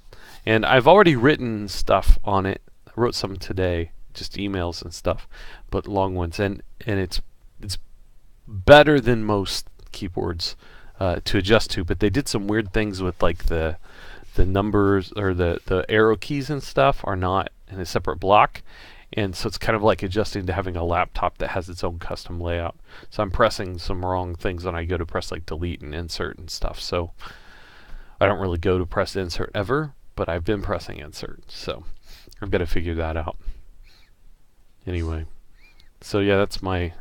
and I've already written stuff on it. I wrote some today, just emails and stuff, but long ones, and it's better than most keyboards to adjust to. But they did some weird things with like the numbers or the arrow keys and stuff are not in a separate block, and so it's kind of like adjusting to having a laptop that has its own custom layout. So I'm pressing some wrong things when I go to press like delete and insert and stuff. So I don't really go to press insert ever, but I've been pressing insert, so I've got to figure that out. Anyway, so yeah, that's my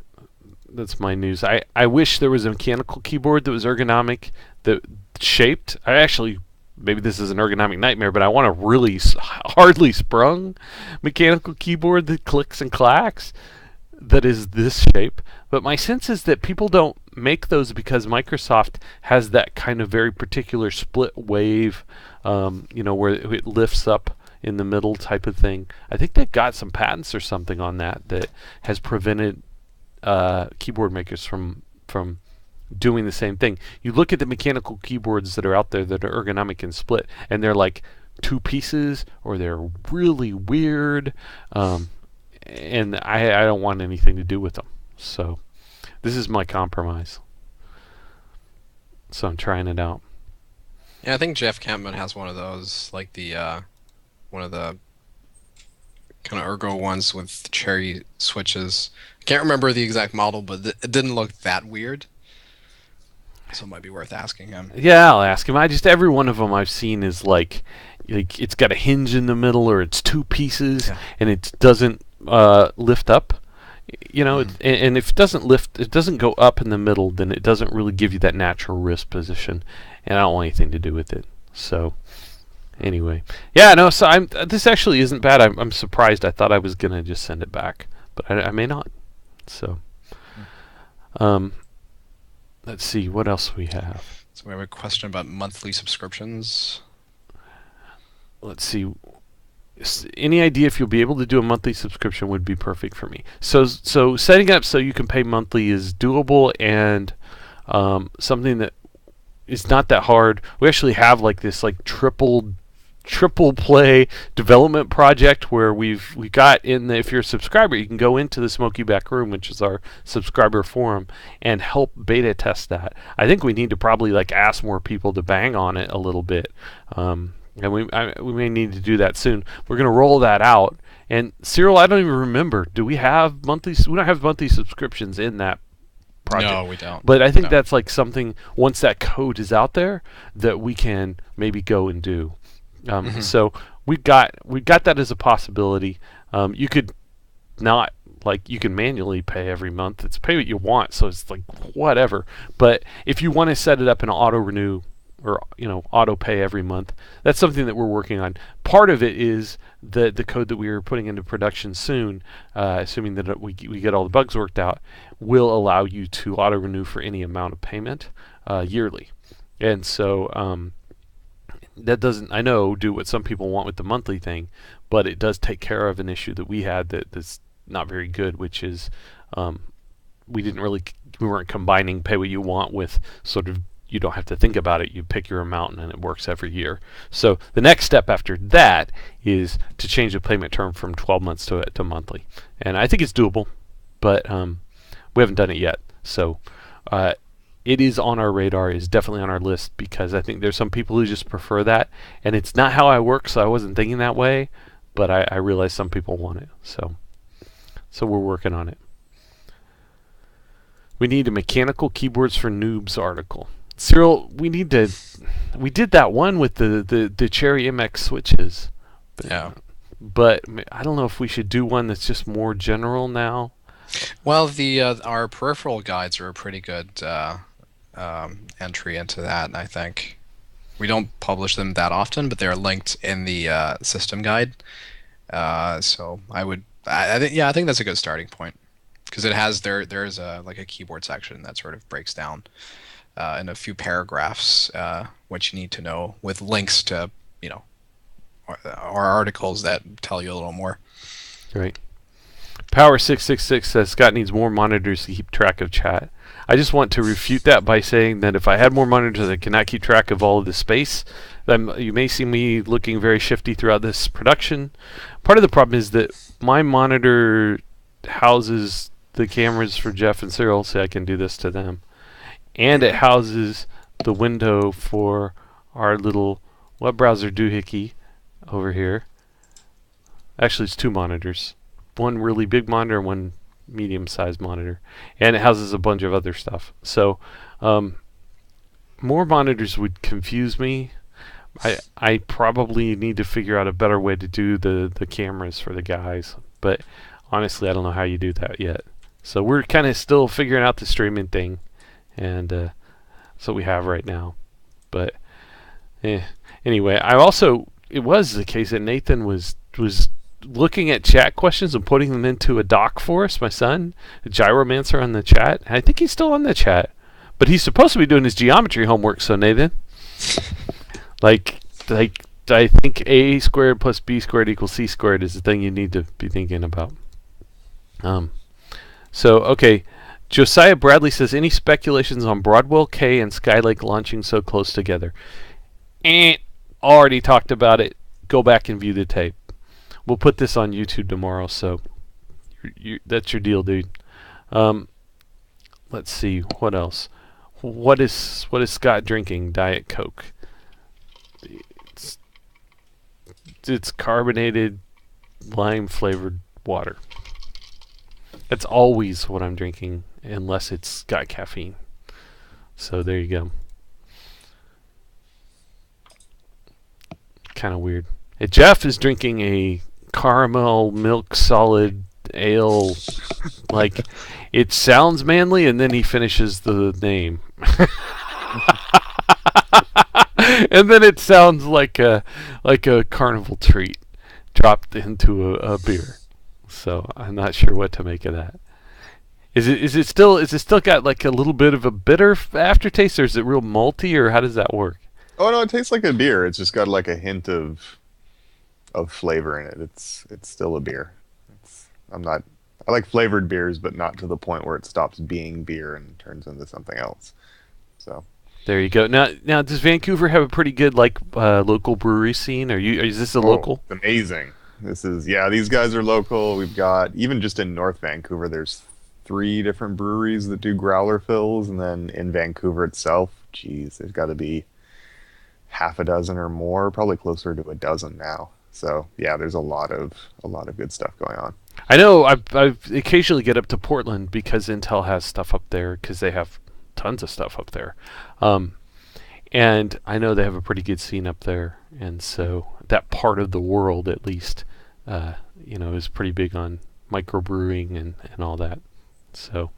news. I wish there was a mechanical keyboard that was ergonomic, that shaped. I actually, maybe this is an ergonomic nightmare, but I want a really hardly sprung mechanical keyboard that clicks and clacks, that is this shape. But my sense is that people don't make those because Microsoft has that kind of very particular split wave, you know, where it lifts up in the middle type of thing. I think they've got some patents or something on that has prevented keyboard makers from doing the same thing. You look at the mechanical keyboards that are out there that are ergonomic and split, and they're like two pieces, or they're really weird, and I don't want anything to do with them. So this is my compromise. So I'm trying it out. Yeah, I think Jeff Campman has one of those, like the one of the kind of Ergo ones with cherry switches. I can't remember the exact model, but it didn't look that weird. So it might be worth asking him. Yeah, I'll ask him. Every one of them I've seen is like it's got a hinge in the middle, or it's two pieces, and it doesn't lift up. You know, and if it doesn't lift, it doesn't go up in the middle, then it doesn't really give you that natural wrist position, and I don't want anything to do with it. So anyway, yeah, no. So this actually isn't bad. I'm surprised. I thought I was gonna just send it back, but I may not. So, let's see what else we have. So we have a question about monthly subscriptions. Let's see. any idea if you'll be able to do a monthly subscription would be perfect for me. So setting up so you can pay monthly is doable and something that is not that hard. We actually have like this like triple play development project where we got in the, if you're a subscriber, you can go into the Smoky Back Room, which is our subscriber forum, and help beta test that. I think we need to probably like ask more people to bang on it a little bit, and we may need to do that soon. We're going to roll that out. And Cyril, I don't even remember. Do we have monthly? We don't have monthly subscriptions in that project. No, we don't. But I think that's like something, once that code is out there, that we can maybe go and do. So we got that as a possibility. You could not, like, you can manually pay every month. It's pay what you want, so it's like whatever. But if you want to set it up in auto renew or auto pay every month, that's something that we're working on. Part of it is the code that we are putting into production soon, assuming that we get all the bugs worked out, will allow you to auto renew for any amount of payment yearly. And so that doesn't, I know, do what some people want with the monthly thing, but it does take care of an issue that we had that's not very good, which is we weren't combining pay what you want with sort of, you don't have to think about it. You pick your amount and it works every year. So the next step after that is to change the payment term from 12 months to monthly. And I think it's doable, but we haven't done it yet. So it is on our radar, is definitely on our list, because I think there's some people who just prefer that. And it's not how I work, so I wasn't thinking that way, but I realize some people want it. So we're working on it. We need a mechanical keyboards for noobs article. Cyril, we did that one with the Cherry MX switches. But I don't know if we should do one that's just more general now. Well, our peripheral guides are a pretty good entry into that, I think. We don't publish them that often, but they're linked in the system guide. So I think that's a good starting point, because it has there's like a keyboard section that sort of breaks down in a few paragraphs what you need to know, with links to our articles that tell you a little more. Right. Power666 says Scott needs more monitors to keep track of chat. I just want to refute that by saying that if I had more monitors, I cannot keep track of all of the space. You may see me looking very shifty throughout this production. Part of the problem is that my monitor houses the cameras for Jeff and Cyril, so I can do this to them. And it houses the window for our little web browser doohickey over here. Actually, it's two monitors. One really big monitor and one medium-sized monitor. And it houses a bunch of other stuff. So more monitors would confuse me. I probably need to figure out a better way to do the cameras for the guys. But honestly, I don't know how you do that yet. So we're kind of still figuring out the streaming thing. And that's what we have right now. But anyway, it was the case that Nathan was looking at chat questions and putting them into a doc for us, my son, a gyromancer on the chat. I think he's still on the chat. But he's supposed to be doing his geometry homework, so Nathan. Like I think a squared plus b squared equals c squared is the thing you need to be thinking about. Okay. Josiah Bradley says, any speculations on Broadwell K and Skylake launching so close together? Already talked about it. Go back and view the tape. We'll put this on YouTube tomorrow, so that's your deal, dude. Let's see, what else? What is Scott drinking? Diet Coke. It's carbonated lime flavored water. That's always what I'm drinking, unless it's got caffeine. So there you go. Kind of weird. Jeff is drinking a caramel milk solid ale. Like, it sounds manly, and then he finishes the name. And then it sounds like a carnival treat dropped into a beer. So I'm not sure what to make of that. Is it still got like a little bit of a bitter aftertaste, or is it real malty, or how does that work? Oh no, it tastes like a beer. It's just got like a hint of of flavor in it. It's still a beer. I'm not. I like flavored beers, but not to the point where it stops being beer and turns into something else. So There you go. Now, does Vancouver have a pretty good local brewery scene? Is this a local? amazing. This is these guys are local. We've got even just in North Vancouver, there's 3 different breweries that do growler fills, and then in Vancouver itself, geez, there's got to be half a dozen or more, probably closer to a dozen now. So yeah, there's a lot of good stuff going on. I know I occasionally get up to Portland because Intel has stuff up there because they have tons of stuff up there. And I know they have a pretty good scene up there. And so that part of the world, at least, is pretty big on microbrewing and all that. So,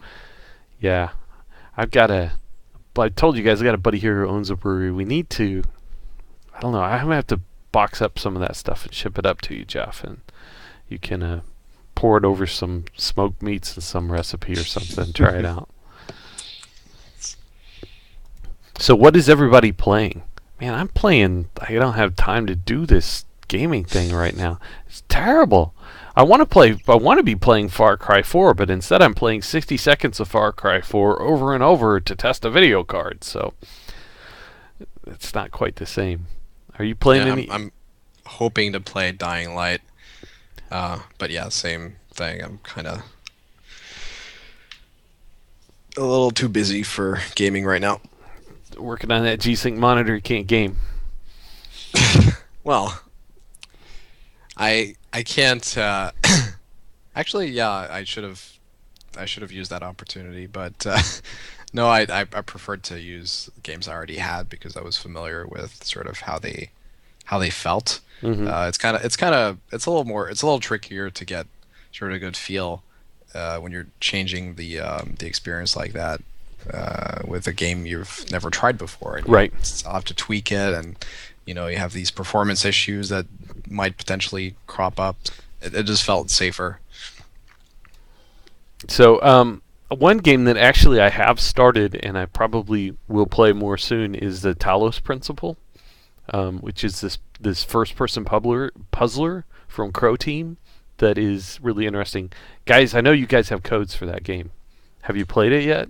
yeah. I told you guys I got a buddy here who owns a brewery. We need to, I don't know, I'm going to have to box up some of that stuff and ship it up to you, Jeff. And you can pour it over some smoked meats and some recipe or something. Try it out. So what is everybody playing? Man, I'm playing. I don't have time to do this gaming thing right now. It's terrible. I want to be playing Far Cry 4, but instead I'm playing 60 seconds of Far Cry 4 over and over to test a video card. So it's not quite the same. Are you playing any? I'm hoping to play Dying Light. But yeah, same thing. I'm kind of a little too busy for gaming right now. Working on that G-Sync monitor, you can't game. Well, I can't. Actually, yeah, I should have used that opportunity, but no, I preferred to use games I already had because I was familiar with sort of how they felt. Mm-hmm. It's a little trickier to get sort of a good feel when you're changing the experience like that with a game you've never tried before. And right. I'll have to tweak it, and you have these performance issues that might potentially crop up. It just felt safer. So one game that actually I have started and I probably will play more soon is the Talos Principle, which is this first-person puzzler from Crow Team that is really interesting. Guys, I know you guys have codes for that game. Have you played it yet?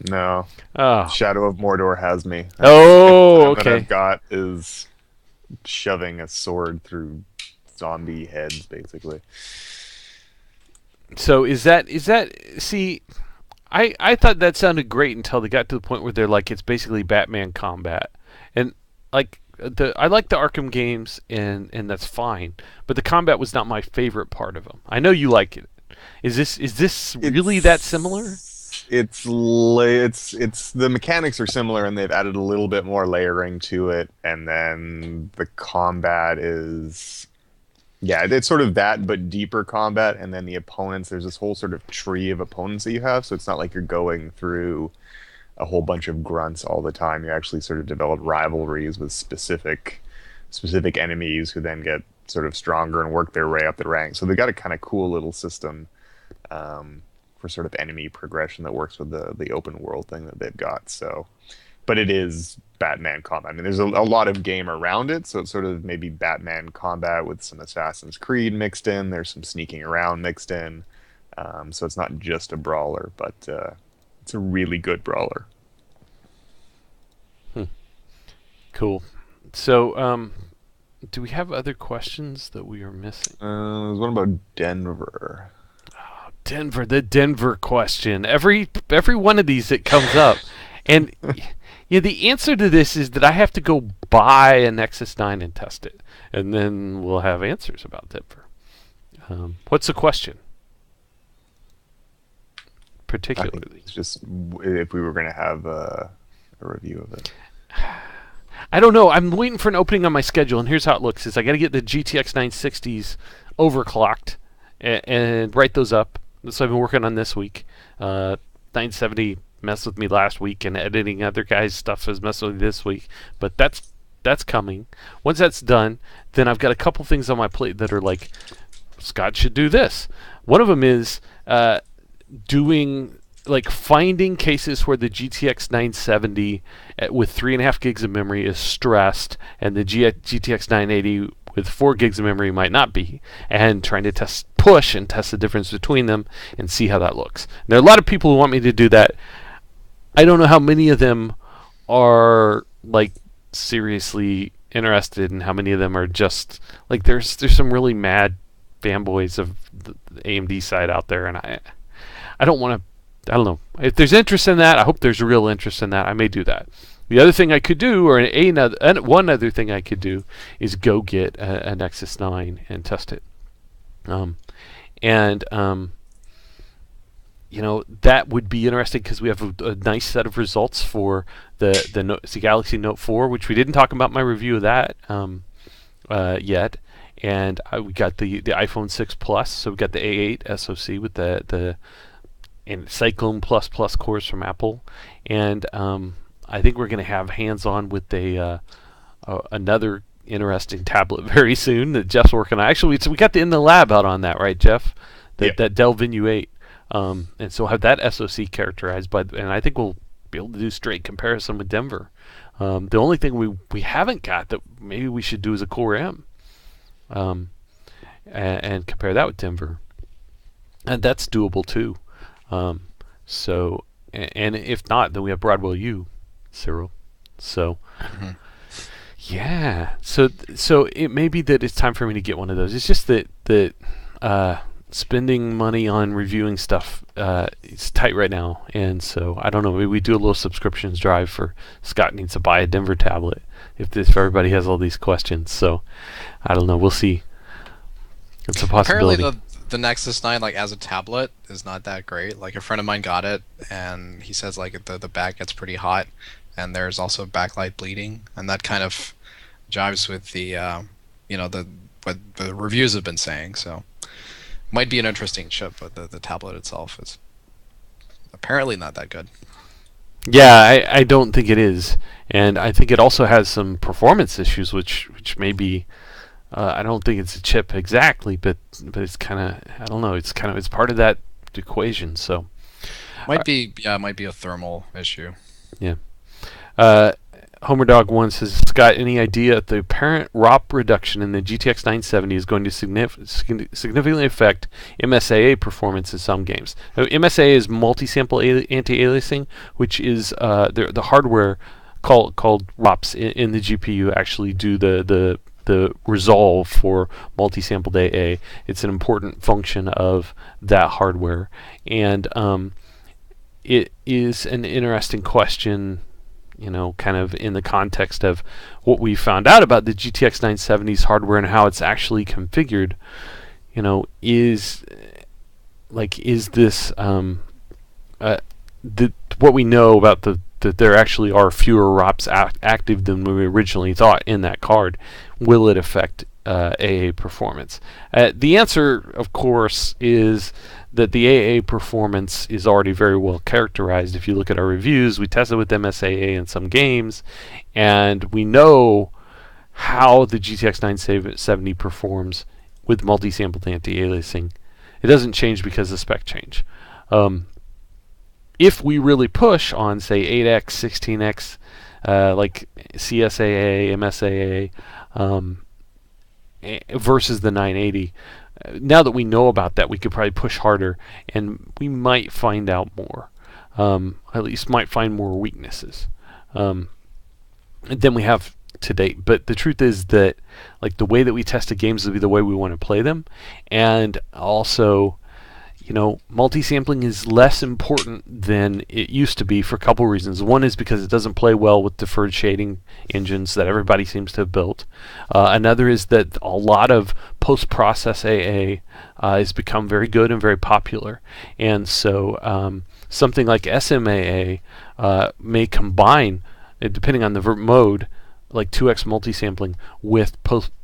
No. Oh. Shadow of Mordor has me. Oh, What okay. I've got is shoving a sword through zombie heads, basically. So is that see, I thought that sounded great until they got to the point where they're like it's basically Batman combat. And like I like the Arkham games and that's fine, but the combat was not my favorite part of them. I know you like it. Is this really that similar? It's the mechanics are similar, and they've added a little bit more layering to it, and then the combat is it's sort of that but deeper combat, and then the opponents, there's this whole sort of tree of opponents that you have, so it's not like you're going through a whole bunch of grunts all the time. You actually sort of develop rivalries with specific enemies who then get sort of stronger and work their way up the ranks. So they've got a kind of cool little system for sort of enemy progression that works with the open world thing that they've got. So, but it is Batman combat. I mean, there's a lot of game around it, so it's sort of maybe Batman combat with some Assassin's Creed mixed in. There's some sneaking around mixed in. So it's not just a brawler, but it's a really good brawler. Cool. So, do we have other questions that we are missing? There's one about Denver. Denver, the Denver question. Every one of these that comes up, and the answer to this is that I have to go buy a Nexus 9 and test it, and then we'll have answers about Denver. What's the question? Particularly, It's just if we were going to have a review of it. I don't know. I'm waiting for an opening on my schedule, and here's how it looks: is I got to get the GTX 960s overclocked and write those up. So I've been working on this week. 970 messed with me last week, and editing other guys' stuff has messed with me this week. But that's coming. Once that's done, then I've got a couple things on my plate that are like, Scott should do this. One of them is finding cases where the GTX 970 with 3.5 gigs of memory is stressed, and the GTX 980 with 4 gigs of memory might not be, and trying to push and test the difference between them and see how that looks. There are a lot of people who want me to do that. I don't know how many of them are like seriously interested, and how many of them are just like there's some really mad fanboys of the AMD side out there, and I don't want to. I don't know if there's interest in that. I hope there's real interest in that. I may do that. The other thing I could do, or one other thing I could do, is go get a Nexus 9 and test it. That would be interesting because we have a nice set of results for the Galaxy Note 4, which we didn't talk about my review of that yet. And we got the iPhone 6 Plus, so we got the A8 SoC with the Cyclone plus cores from Apple, and I think we're going to have hands-on with another interesting tablet very soon that Jeff's working on. Actually, we got the In the Lab out on that, right, Jeff? That Dell Venue 8. And so we'll have that SoC characterized and I think we'll be able to do straight comparison with Denver. The only thing we haven't got that maybe we should do is a Core M, and compare that with Denver, and that's doable too. And if not, then we have Broadwell U, Cyril. So. Mm-hmm. Yeah, so it may be that it's time for me to get one of those. It's just that spending money on reviewing stuff is tight right now, and so I don't know. Maybe we do a little subscriptions drive for Scott needs to buy a Denver tablet if everybody has all these questions. So I don't know. We'll see. It's a possibility. Apparently, the Nexus 9, like as a tablet, is not that great. Like a friend of mine got it, and he says like the back gets pretty hot. And there's also backlight bleeding, and that kind of jives with the what the reviews have been saying. So, might be an interesting chip, but the tablet itself is apparently not that good. Yeah, I don't think it is, and I think it also has some performance issues, which may be. I don't think it's a chip exactly, but it's kind of, I don't know. It's part of that equation. So, might be a thermal issue. Yeah. Homer Dog 1 says, Scott, any idea if the apparent ROP reduction in the GTX 970 is going to significantly affect MSAA performance in some games? Now, MSAA is multi-sample anti-aliasing, which is the hardware called ROPs in the GPU actually do the resolve for multi-sampled AA. It's an important function of that hardware, and it is an interesting question. Kind of in the context of what we found out about the GTX 970's hardware and how it's actually configured, is this what we know about that there actually are fewer ROPs active than we originally thought in that card? Will it affect AA performance? The answer, of course, is that the AA performance is already very well characterized. If you look at our reviews, we tested with MSAA in some games, and we know how the GTX 970 performs with multi-sampled anti-aliasing. It doesn't change because of spec change. If we really push on, say, 8x, 16x, like CSAA, MSAA, versus the 980, now that we know about that, we could probably push harder, and we might find out more. At least might find more weaknesses than we have to date. But the truth is that, like, the way that we tested games will be the way we want to play them, and also, multi-sampling is less important than it used to be for a couple reasons. One is because it doesn't play well with deferred shading engines that everybody seems to have built. Another is that a lot of post-process AA has become very good and very popular. And so something like SMAA may combine, depending on the mode, like 2x multi-sampling with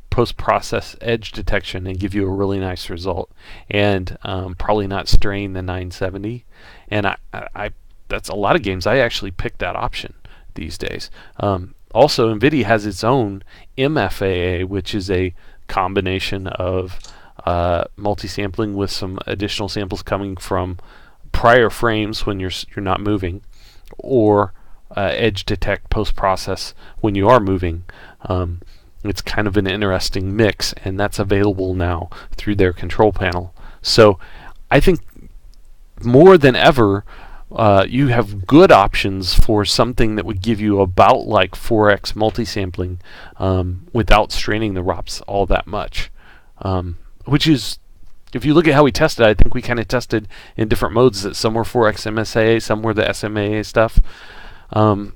post-process edge detection and give you a really nice result, and probably not strain the 970. And I that's a lot of games I actually pick that option these days. Also, Nvidia has its own MFAA, which is a combination of multi-sampling with some additional samples coming from prior frames when you're not moving, or edge detect post-process when you are moving. It's kind of an interesting mix, and that's available now through their control panel. So I think more than ever, you have good options for something that would give you about like 4x multi-sampling without straining the ROPs all that much. Which is, if you look at how we tested, I think we kind of tested in different modes that some were 4x MSAA, some were the SMAA stuff, when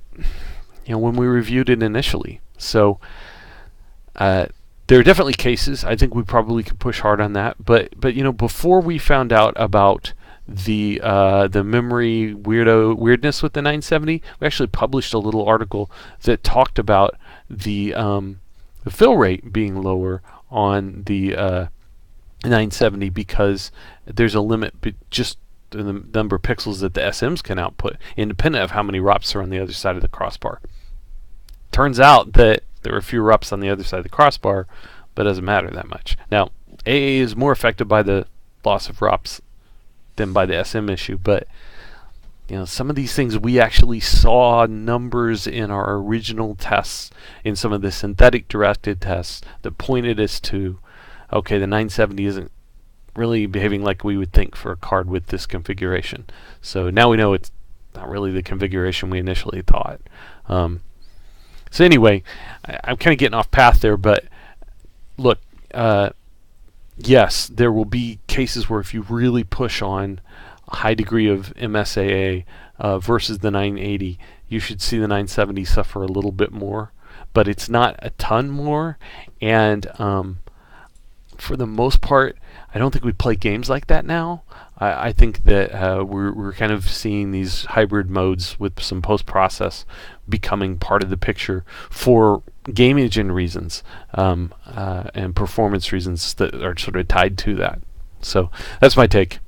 we reviewed it initially. So there are definitely cases. I think we probably could push hard on that. But before we found out about the memory weirdness with the 970, we actually published a little article that talked about the fill rate being lower on the 970 because there's a limit just in the number of pixels that the SMs can output, independent of how many ROPs are on the other side of the crossbar. Turns out that there were fewer ROPs on the other side of the crossbar, but it doesn't matter that much. Now, AA is more affected by the loss of ROPs than by the SM issue, but some of these things we actually saw numbers in our original tests, in some of the synthetic directed tests, that pointed us to, okay, the 970 isn't really behaving like we would think for a card with this configuration. So now we know it's not really the configuration we initially thought. So anyway, I'm kind of getting off path there, but look, yes, there will be cases where if you really push on a high degree of MSAA versus the 980, you should see the 970 suffer a little bit more, but it's not a ton more. And for the most part, I don't think we play games like that now. I think that we're kind of seeing these hybrid modes with some post-process becoming part of the picture for game engine reasons and performance reasons that are sort of tied to that. So that's my take.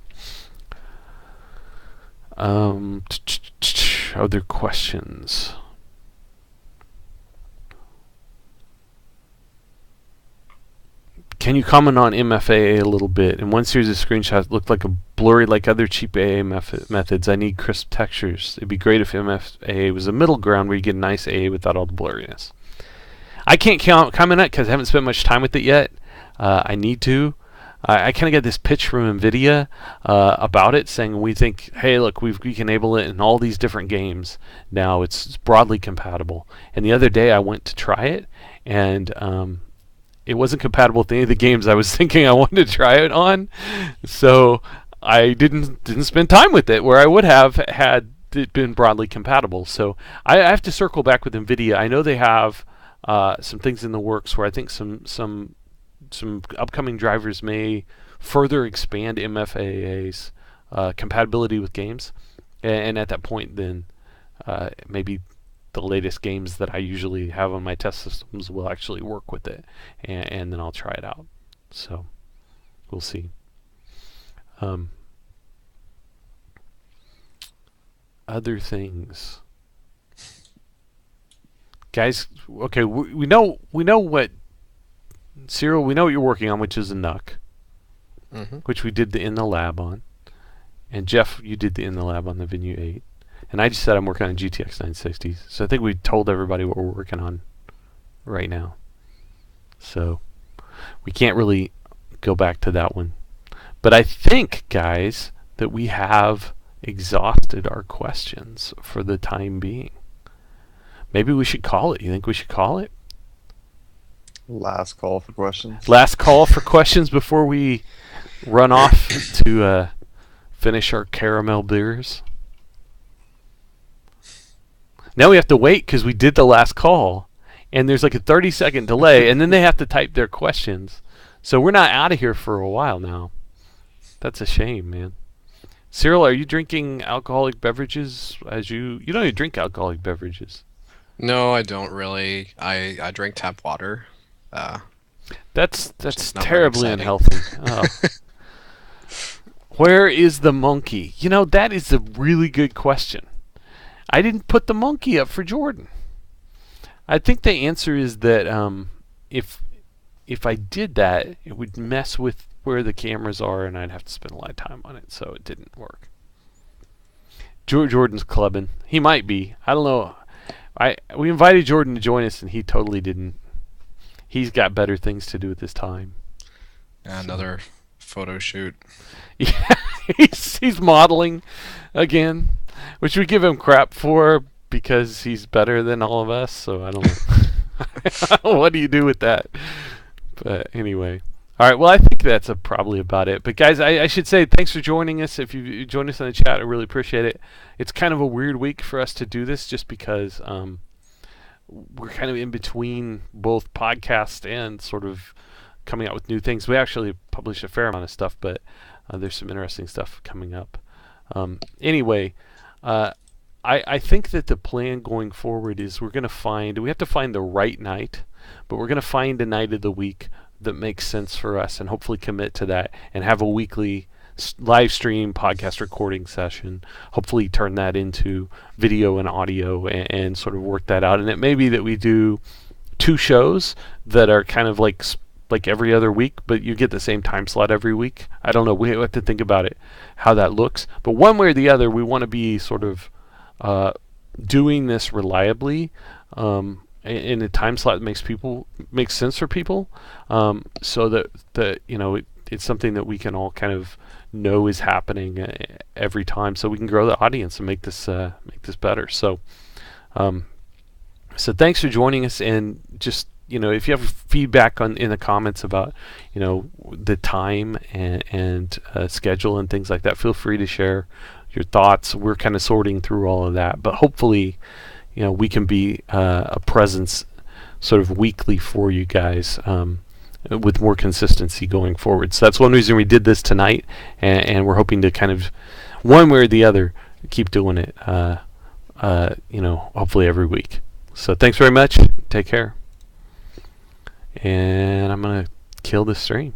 Other questions? Can you comment on MFAA a little bit? In one series of screenshots, it looked like a blurry like other cheap AA methods. I need crisp textures. It'd be great if MFAA was a middle ground where you get a nice AA without all the blurriness. I can't comment on it because I haven't spent much time with it yet. I need to. I kind of got this pitch from Nvidia about it, saying we think, hey, look, we can enable it in all these different games. Now it's broadly compatible. And the other day I went to try it, and it wasn't compatible with any of the games I was thinking I wanted to try it on. So I didn't spend time with it where I would have had it been broadly compatible. So I have to circle back with Nvidia. I know they have some things in the works where I think some upcoming drivers may further expand MFAA's compatibility with games, and at that point then maybe the latest games that I usually have on my test systems will actually work with it, and then I'll try it out. So we'll see. Other things, guys. Okay, we know what, Cyril. We know what you're working on, which is a NUC, which we did the in the lab on, and Jeff, you did the in the lab on the Venue 8. And I just said I'm working on GTX 960s. So I think we told everybody what we're working on right now. So we can't really go back to that one. But I think, guys, that we have exhausted our questions for the time being. Maybe we should call it. You think we should call it? Last call for questions. Last call for questions before we run off to finish our caramel beers. Now we have to wait because we did the last call, and there's like a 30-second delay, and then they have to type their questions. So we're not out of here for a while now. That's a shame, man. Cyril, are you drinking alcoholic beverages? You don't even drink alcoholic beverages. No, I don't really. I drink tap water. That's terribly unhealthy. Oh. Where is the monkey? That is a really good question. I didn't put the monkey up for Jordan. I think the answer is that if I did that, it would mess with where the cameras are, and I'd have to spend a lot of time on it, so it didn't work. Jordan's clubbing. He might be. I don't know. We invited Jordan to join us, and he totally didn't. he's got better things to do with his time. Another photo shoot. Yeah, he's modeling again, which we give him crap for because he's better than all of us. So I don't know. What do you do with that? But anyway. All right, well, I think that's probably about it. But, guys, I should say thanks for joining us. If you joined us in the chat, I really appreciate it. It's kind of a weird week for us to do this just because we're kind of in between both podcast and sort of coming out with new things. We actually publish a fair amount of stuff, but there's some interesting stuff coming up. Anyway, I think that the plan going forward is we have to find the right night, but we're going to find a night of the week that makes sense for us and hopefully commit to that and have a weekly live stream podcast recording session, hopefully turn that into video and audio and sort of work that out. And it may be that we do 2 shows that are kind of like every other week, but you get the same time slot every week. I don't know. We have to think about it, how that looks. But one way or the other, we want to be sort of doing this reliably in a time slot that makes sense for people, so that it's something that we can all kind of know is happening every time, so we can grow the audience and make this better. So thanks for joining us, and just if you have feedback in the comments about the time and schedule and things like that, feel free to share your thoughts. We're kind of sorting through all of that, but hopefully we can be a presence sort of weekly for you guys with more consistency going forward. So that's one reason we did this tonight, and we're hoping to kind of, one way or the other, keep doing it, hopefully every week. So thanks very much. Take care. And I'm going to kill this stream.